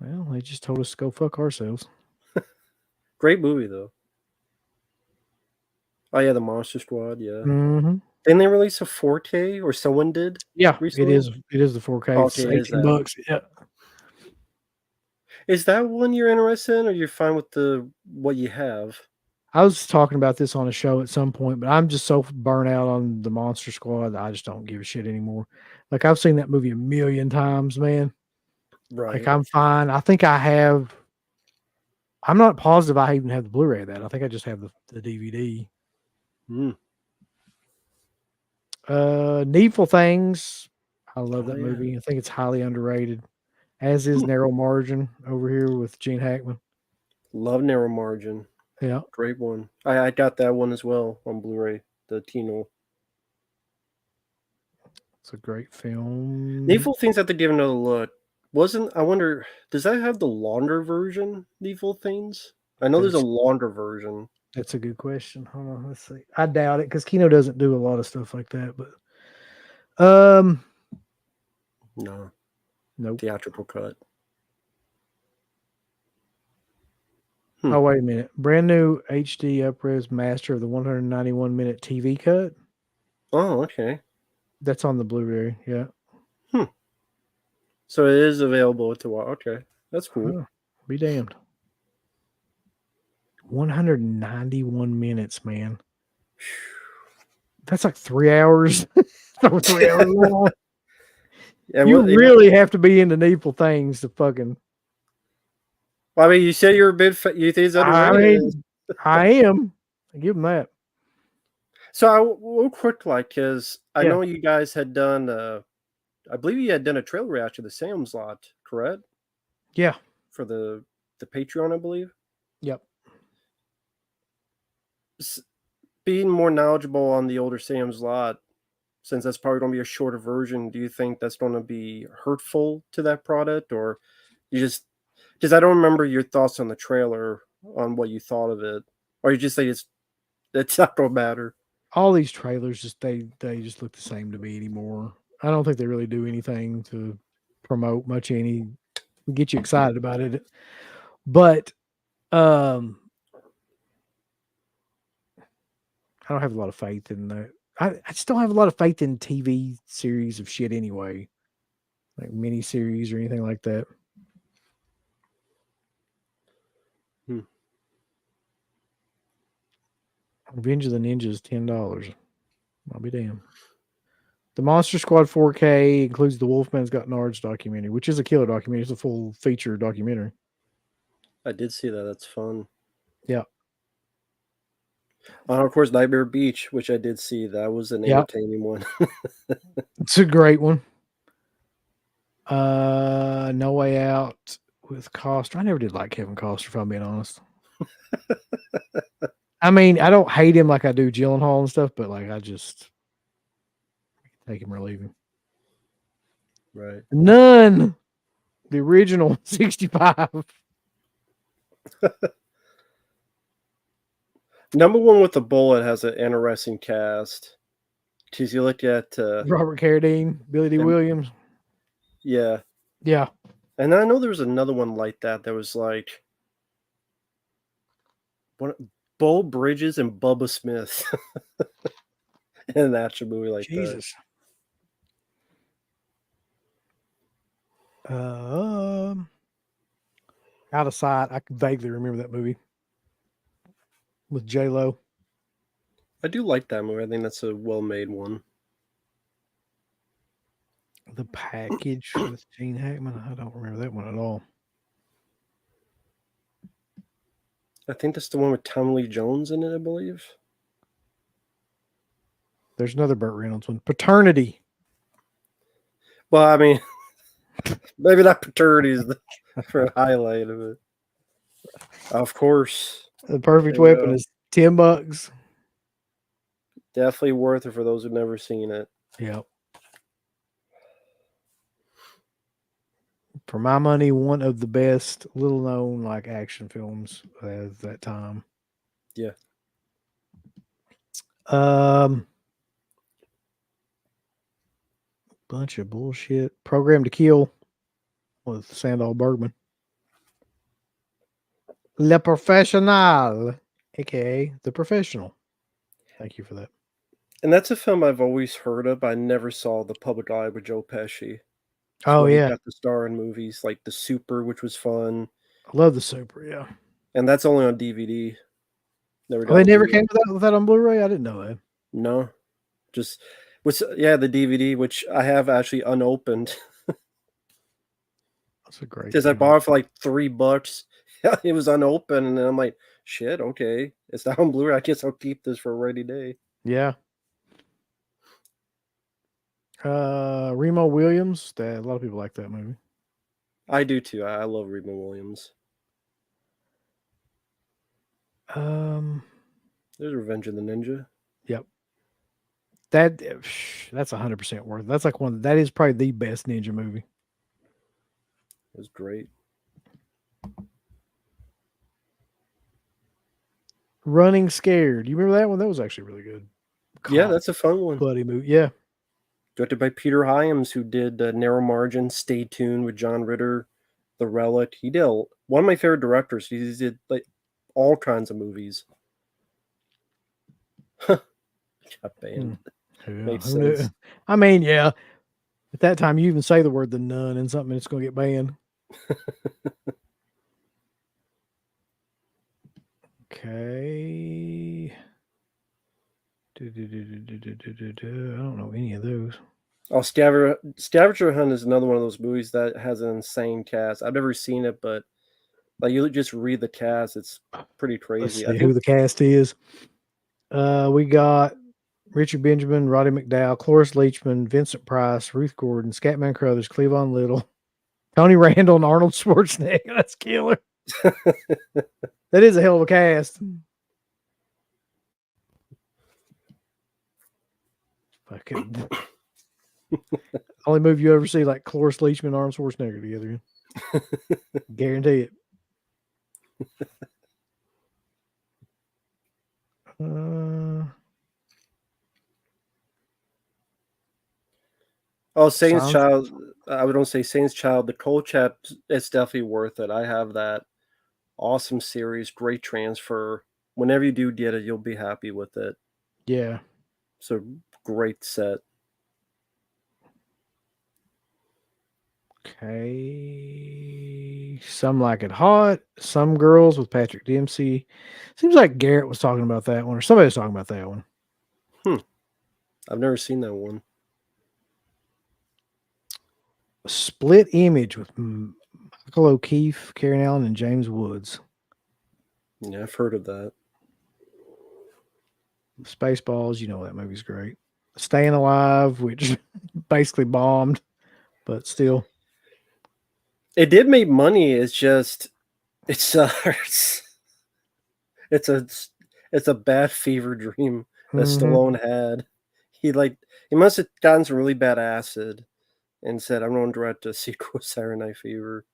Well, they just told us to go fuck ourselves. Great movie though. Oh yeah, the Monster Squad. Yeah. Mm-hmm. Didn't they release a 4K or someone did? Yeah, recently? It is the 4K. Okay, it's $18. Yeah. Is that one you're interested in, or you're fine with what you have? I was talking about this on a show at some point, but I'm just so burnt out on the Monster Squad that I just don't give a shit anymore. Like I've seen that movie a million times, man. Right. Like I'm fine. I think I have. I'm not positive I even have the Blu-ray of that. I think I just have the DVD. Needful Things. I love that movie. I think it's highly underrated. As is Narrow Margin over here with Gene Hackman. Love Narrow Margin. Yeah. Great one. I got that one as well on Blu-ray, the Kino. It's a great film. Needful Things have to give another look. I wonder, does that have the longer version, Needful Things? I know there's a longer version. That's a good question. Hold on, let's see. I doubt it because Kino doesn't do a lot of stuff like that, but no. Nope. Theatrical cut. Oh, wait a minute. Brand new HD upres master of the 191-minute TV cut. Oh, okay. That's on the Blu-ray, yeah. So it is available to watch. Okay. That's cool. Oh, be damned. 191 minutes, man. That's like 3 hours. 3 hours long. Yeah, you really have to be into Needful Things to fucking. Well, I mean, you say you're a bit. You think it's underrated. I am. I give them that. So, real quick, because I know you guys had done. I believe you had done a trailer reaction to the Sam's Lot, correct? Yeah. For the Patreon, I believe. Yep. Being more knowledgeable on the older Sam's Lot, since that's probably going to be a shorter version, do you think that's going to be hurtful to that product, or you just because I don't remember your thoughts on the trailer on what you thought of it, or you just say it's not going to matter? All these trailers they just look the same to me anymore. I don't think they really do anything to promote much get you excited about it. But I don't have a lot of faith in that. I just don't have a lot of faith in TV series of shit anyway, like mini series or anything like that. Revenge of the Ninja is $10. I'll be damned. The Monster Squad 4K includes the Wolfman's Got Nards documentary, which is a killer documentary. It's a full feature documentary. I did see that. That's fun. Yeah. Of course, Nightmare Beach, which I did see. That was an Yep. entertaining one. It's a great one. No Way Out with Costner. I never did like Kevin Costner, if I'm being honest. I mean, I don't hate him like I do Gyllenhaal and stuff, but like I just take him or leave him. Right. None. The original 65. Number One with a Bullet has an interesting cast. Because you look at Robert Carradine, Billy D. Williams. Yeah. Yeah. And I know there was another one like that was like Bo Bridges and Bubba Smith in an action movie like Jesus. Out of Sight. I can vaguely remember that movie with J-Lo. I do like that movie. I think that's a well-made one. The Package with Gene Hackman. I don't remember that one at all. I think that's the one with Tommy Lee Jones in it, I believe. There's another Burt Reynolds one. Paternity. Well, I mean, maybe that Paternity is the highlight of it. Of course. The Perfect Weapon is $10. Definitely worth it for those who've never seen it. Yep. For my money, one of the best little known like action films of that time. Yeah. Bunch of bullshit. Program to Kill with Sandal Bergman. Le Professional, aka The Professional. Thank you for that. And that's a film I've always heard of. I never saw The Public Eye with Joe Pesci. Oh, yeah. He got the star in movies like The Super, which was fun. I love The Super, yeah. And that's only on DVD. They never came with that on Blu-ray? I didn't know that. No. Just, the DVD, which I have actually unopened. That's a great Because I bought it for like $3. Yeah, it was unopened. And then I'm like, shit, okay. It's not on Blu-ray. I guess I'll keep this for a rainy day. Yeah. Remo Williams. A lot of people like that movie. I do too. I love Remo Williams. There's Revenge of the Ninja. Yep. That's 100% worth it. That's like that is probably the best ninja movie. It was great. Running Scared. You remember that one? That was actually really good. Yeah, that's a fun one. Bloody movie. Yeah. Directed by Peter Hyams, who did Narrow Margin, Stay Tuned with John Ritter, The Relic. He did one of my favorite directors. He did like all kinds of movies. Got banned. Makes sense. I mean, yeah. At that time, you even say the word "the nun" and something, it's going to get banned. Okay. I don't know any of those. Oh, Scavenger Hunt is another one of those movies that has an insane cast. I've never seen it, but like you just read the cast, it's pretty crazy. Let's see who the cast is. We got Richard Benjamin, Roddy McDowall, Cloris Leachman, Vincent Price, Ruth Gordon, Scatman Crothers, Cleavon Little, Tony Randall, and Arnold Schwarzenegger. That's killer. That is a hell of a cast. Fucking only movie you ever see like Cloris Leachman and Arnold Schwarzenegger together. Guarantee it. Saint's Child. I would don't say Saint's Child. The Kolchak, it's definitely worth it. I have that. Awesome series, great transfer. Whenever you do get it, you'll be happy with it. Yeah. So great set. Okay. Some Like It Hot. Some Girls with Patrick Dempsey. Seems like Garrett was talking about that one, or somebody was talking about that one. I've never seen that one. Split Image with Michael O'Keefe, Karen Allen, and James Woods. Yeah, I've heard of that. Spaceballs, you know that movie's great. Staying Alive, which basically bombed, but still. It did make money. It's just it's it's a it's a bad fever dream that Mhm. Stallone had. He must have gotten some really bad acid and said, "I'm going to direct a sequel with Saturday Night Fever."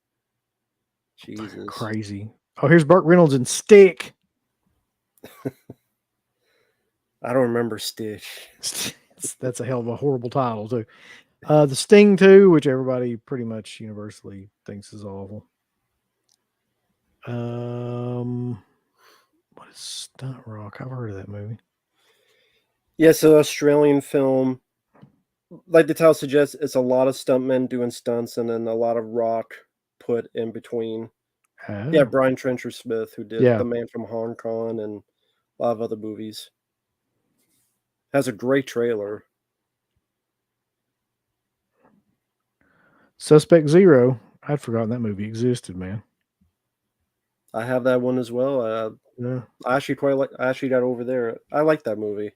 Jesus, Crazy. Oh, here's Burt Reynolds in Stick. I don't remember Stitch. That's a hell of a horrible title too. The Sting 2, which everybody pretty much universally thinks is awful. What is Stunt Rock? I've heard of that movie. Yeah, it's an Australian film. Like the title suggests, it's a lot of stuntmen doing stunts and then a lot of rock put in between. Yeah, Oh. Brian Trencher Smith, who did Yeah. The Man from Hong Kong and a lot of other movies. Has a great trailer. Suspect Zero. I'd forgotten that movie existed, man. I have that one as well. Yeah. I actually got over there. I like that movie.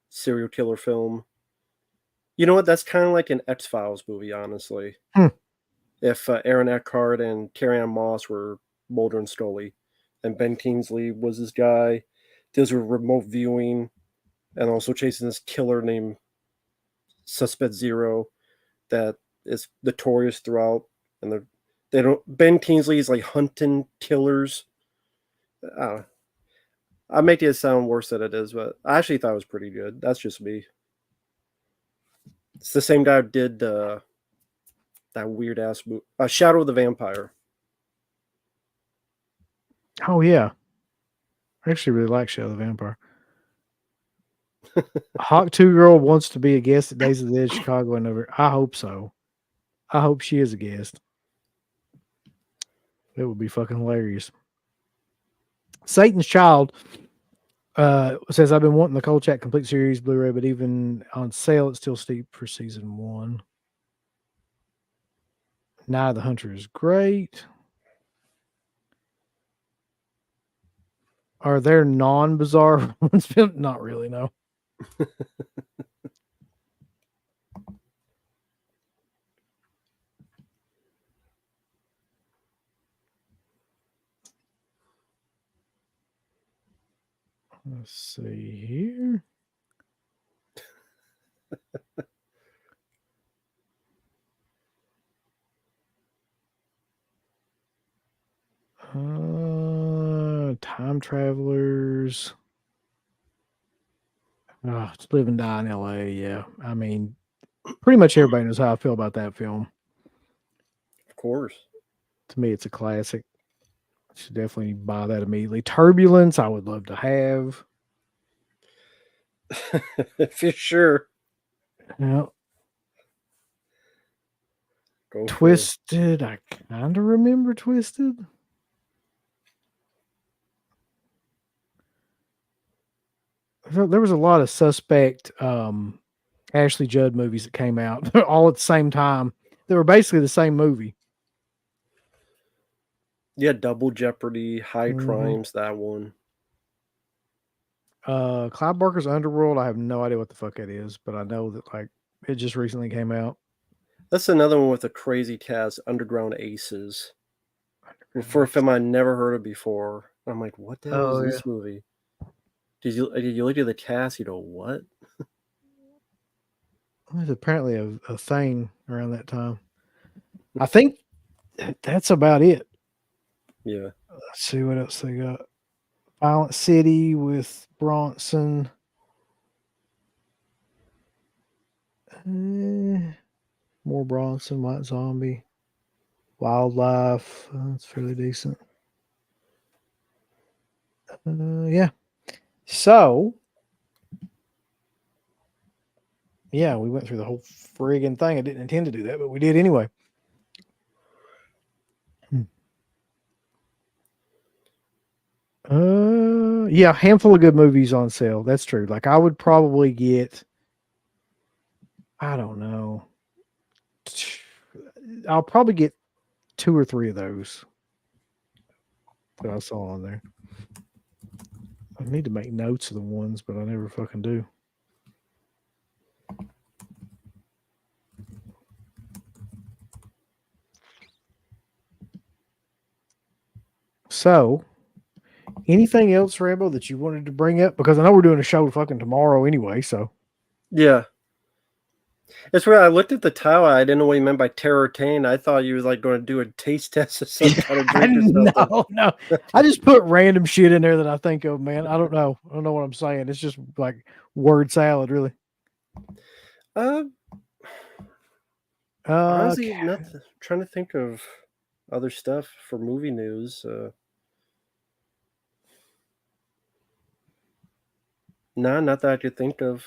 Serial killer film. You know what? That's kind of like an X-Files movie, honestly. If Aaron Eckhart and Carrie-Anne Moss were Mulder and Scully, and Ben Kingsley was this guy, deals with remote viewing, and also chasing this killer named Suspect Zero that is notorious throughout. And they don't. Ben Kingsley is like hunting killers. I make it sound worse than it is, but I actually thought it was pretty good. That's just me. It's the same guy who did that weird ass movie, Shadow of the Vampire. Oh yeah. I actually really like Shadow of the Vampire. Hawk 2 girl wants to be a guest at Days of the Dead Chicago and over. I hope so. I hope she is a guest. It would be fucking hilarious. Satan's Child says, I've been wanting the Cold Chat Complete Series Blu-ray, but even on sale, it's still steep for season 1. Night of the Hunter is great. Are there non-bizarre ones? Not really, no. Let's see here. Time Travelers. It's Live and Die in LA. Yeah. I mean, pretty much everybody knows how I feel about that film. Of course. To me, it's a classic. Should definitely buy that immediately. Turbulence, I would love to have. For sure. Yeah. Go Twisted, I kind of remember Twisted. There was a lot of suspect Ashley Judd movies that came out all at the same time. They were basically the same movie. Yeah, Double Jeopardy, High Crimes, that one. Clive Barker's Underworld, I have no idea what the fuck it is, but I know that like it just recently came out. That's another one with a crazy cast, Underground Aces. For a film I never heard of before. I'm like, what the hell is this movie? Did you look at the cast? You go, what? There's apparently a thing around that time. I think that's about it. Yeah. Let's see what else they got. Violent City with Bronson. More Bronson, White Zombie. Wildlife. That's fairly decent. Yeah. So, yeah, we went through the whole friggin' thing. I didn't intend to do that, but we did anyway. Yeah, handful of good movies on sale. That's true. Like I would probably get, I don't know. I'll probably get 2 or 3 of those that I saw on there. I need to make notes of the ones, but I never fucking do. So, anything else, Rambo, that you wanted to bring up? Because I know we're doing a show fucking tomorrow anyway. So, Yeah. It's where I looked at the title. I didn't know what you meant by terrortain. I thought you was like going to do a taste test of some kind of drink or something. no. I just put random shit in there that I think of, man. I don't know. I don't know what I'm saying. It's just like word salad, really. Honestly, Okay. nothing. Trying to think of other stuff for movie news. No, not that I could think of.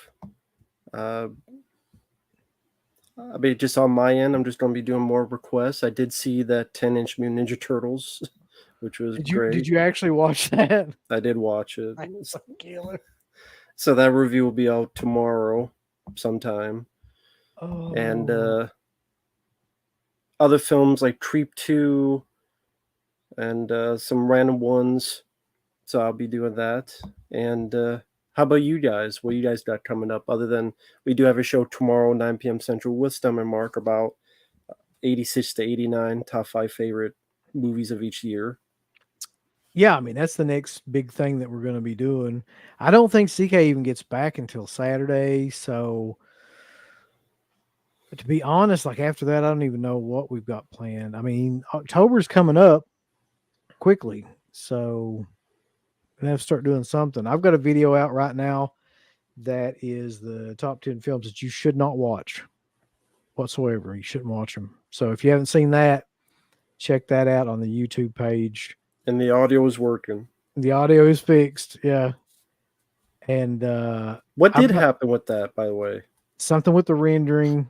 I mean, just on my end, I'm just going to be doing more requests. I did see that 10-inch Mutant Ninja Turtles, which was great. Did you actually watch that? I did watch it. That's a killer. So that review will be out tomorrow sometime. Oh. And other films like Creep 2 and some random ones. So I'll be doing that. And how about you guys? What you guys got coming up? Other than we do have a show tomorrow, 9 p.m. Central, with Stem and Mark about 86 to 89 top 5 favorite movies of each year. Yeah, I mean, that's the next big thing that we're going to be doing. I don't think CK even gets back until Saturday. So, to be honest, like after that, I don't even know what we've got planned. I mean, October's coming up quickly. So, we have to start doing something. I've got a video out right now that is the top 10 films that you should not watch whatsoever. You shouldn't watch them. So, if you haven't seen that, check that out on the YouTube page. And the audio is working. The audio is fixed, yeah. And what did happen with that, by the way? Something with the rendering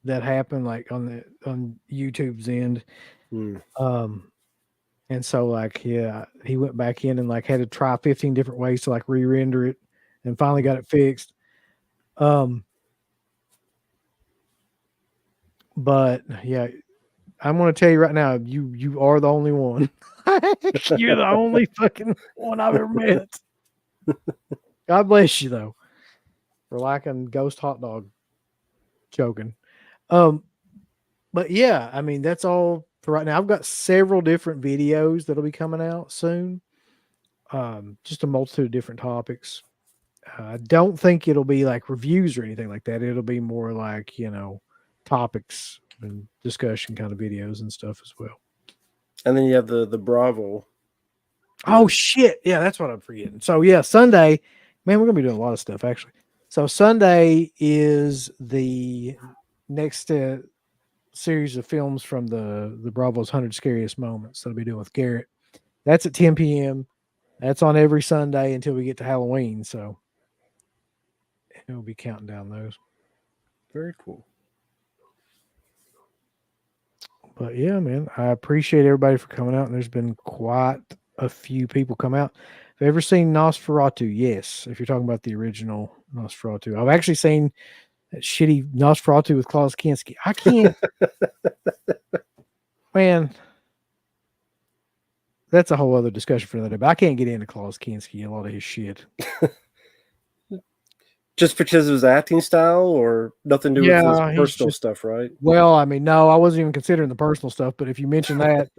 that happened, like on YouTube's end. And so, like, yeah, he went back in and like had to try 15 different ways to like re-render it, and finally got it fixed. But yeah, I'm going to tell you right now, you are the only one. You're the only fucking one I've ever met. God bless you, though, for liking Ghost Hot Dog. Joking. But yeah, I mean, that's all for right now. I've got several different videos that'll be coming out soon. Just a multitude of different topics. I don't think it'll be like reviews or anything like that. It'll be more like, topics and discussion kind of videos and stuff as well. And then you have the Bravo. Oh shit. Yeah, that's what I'm forgetting. So yeah, Sunday, man, we're gonna be doing a lot of stuff actually. So Sunday is the next series of films from the Bravo's 100 Scariest Moments that I'll be doing with Garrett. That's at 10 p.m. That's on every Sunday until we get to Halloween. So we'll be counting down those. Very cool. But yeah, man, I appreciate everybody for coming out. And there's been quite a few people come out. Have you ever seen Nosferatu? Yes. If you're talking about the original Nosferatu. I've actually seen that shitty Nosferatu with Klaus Kinski. I can't. Man, that's a whole other discussion for another day. But I can't get into Klaus Kinski, a lot of his shit. Just because of his acting style, or nothing to do with his personal stuff, right? Well, I mean, no, I wasn't even considering the personal stuff. But if you mention that,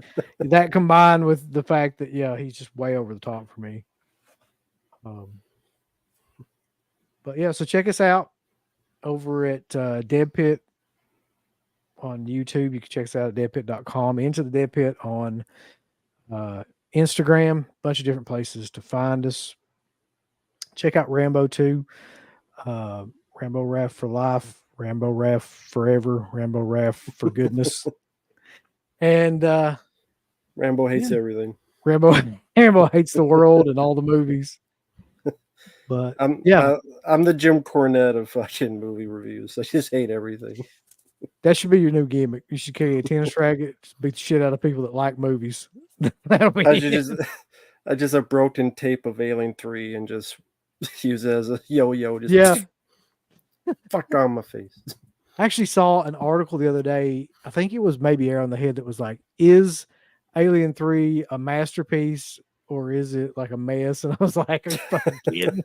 that combined with the fact that, yeah, he's just way over the top for me. But yeah, so check us out over at Dead Pit on YouTube. You can check us out at deadpit.com. Into the Dead Pit on Instagram. A bunch of different places to find us. Check out Rambo 2. Rambo Raff for life, Rambo Raff forever, Rambo Raff for goodness. And Rambo hates everything. Rambo hates the world and all the movies. But I'm the Jim Cornette of fucking movie reviews. I just hate everything. That should be your new gimmick. You should carry a tennis racket, beat the shit out of people that like movies. That'll be I just a broken tape of Alien 3 and just use it as a yo-yo. Just fuck on my face. I actually saw an article the other day. I think it was maybe Air on the Head that was like, is Alien 3 a masterpiece or is it like a mess? And I was like, are you fucking kidding?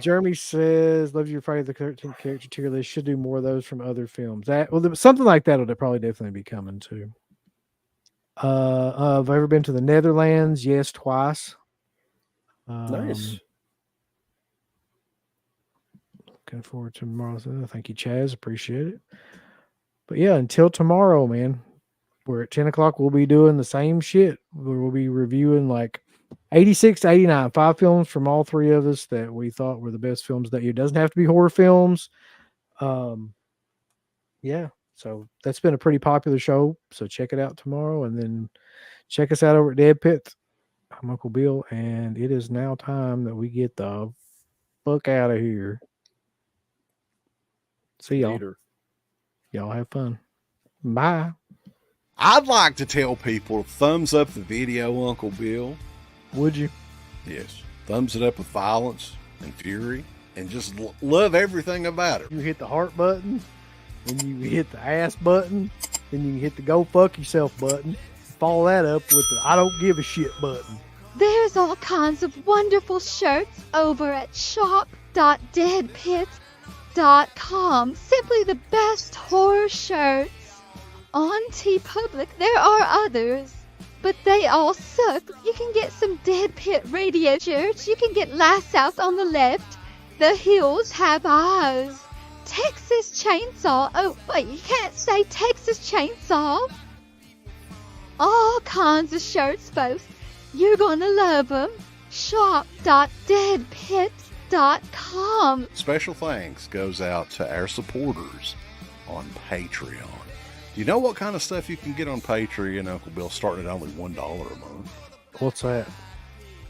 Jeremy says, loves your Friday the 13th character tier list. Should do more of those from other films. Something like that will probably definitely be coming too. Have I ever been to the Netherlands? Yes, twice. Nice. Looking forward to tomorrow's. Thank you, Chaz. Appreciate it. But yeah, until tomorrow, man. We're at 10 o'clock. We'll be doing the same shit. We'll be reviewing like 86 to 89, 5 films from all three of us that we thought were the best films that year. It doesn't have to be horror films. Yeah. So that's been a pretty popular show. So check it out tomorrow, and then check us out over at Dead Pit. I'm Uncle Bill, and it is now time that we get the fuck out of here. See y'all. Later. Y'all have fun. Bye. I'd like to tell people, thumbs up the video, Uncle Bill. Would you? Yes. Thumbs it up with violence and fury, and just love everything about it. You hit the heart button, then you hit the ass button, then you hit the go fuck yourself button. Follow that up with the I don't give a shit button. There's all kinds of wonderful shirts over at shop.deadpit.com. Simply the best horror shirts. On TeePublic, there are others, but they all suck. You can get some Dead Pit Radio shirts. You can get Last South on the left. The Hills Have Eyes. Texas Chainsaw. Oh, wait, you can't say Texas Chainsaw. All kinds of shirts, folks. You're gonna love them. Shop.deadpit.com. Special thanks goes out to our supporters on Patreon. Do you know what kind of stuff you can get on Patreon, Uncle Bill, starting at only $1 a month? What's that?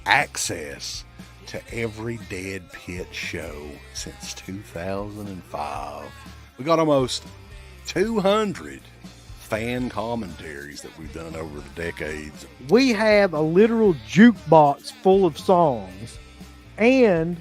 Access to every Dead Pit show since 2005. We got almost 200 fan commentaries that we've done over the decades. We have a literal jukebox full of songs and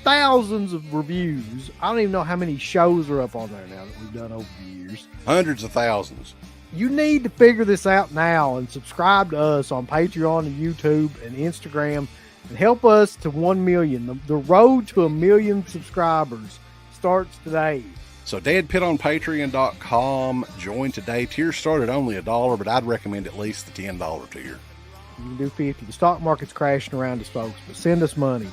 thousands of reviews. I don't even know how many shows are up on there now that we've done over the years. Hundreds of thousands. You need to figure this out now and subscribe to us on Patreon and YouTube and Instagram and help us to 1 million. The road to 1 million subscribers starts today. So deadpitonpatreon.com. Join today. Tiers start at only $1, but I'd recommend at least the $10 tier. You can do 50. The stock market's crashing around us, folks, but send us money.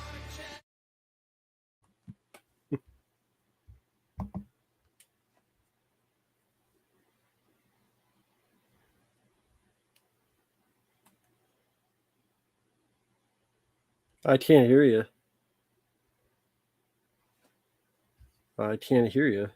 I can't hear you. I can't hear you.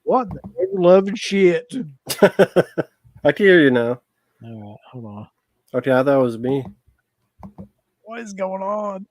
What the ever-loving shit? I can hear you now. All right, hold on. Okay, I thought it was me. What is going on?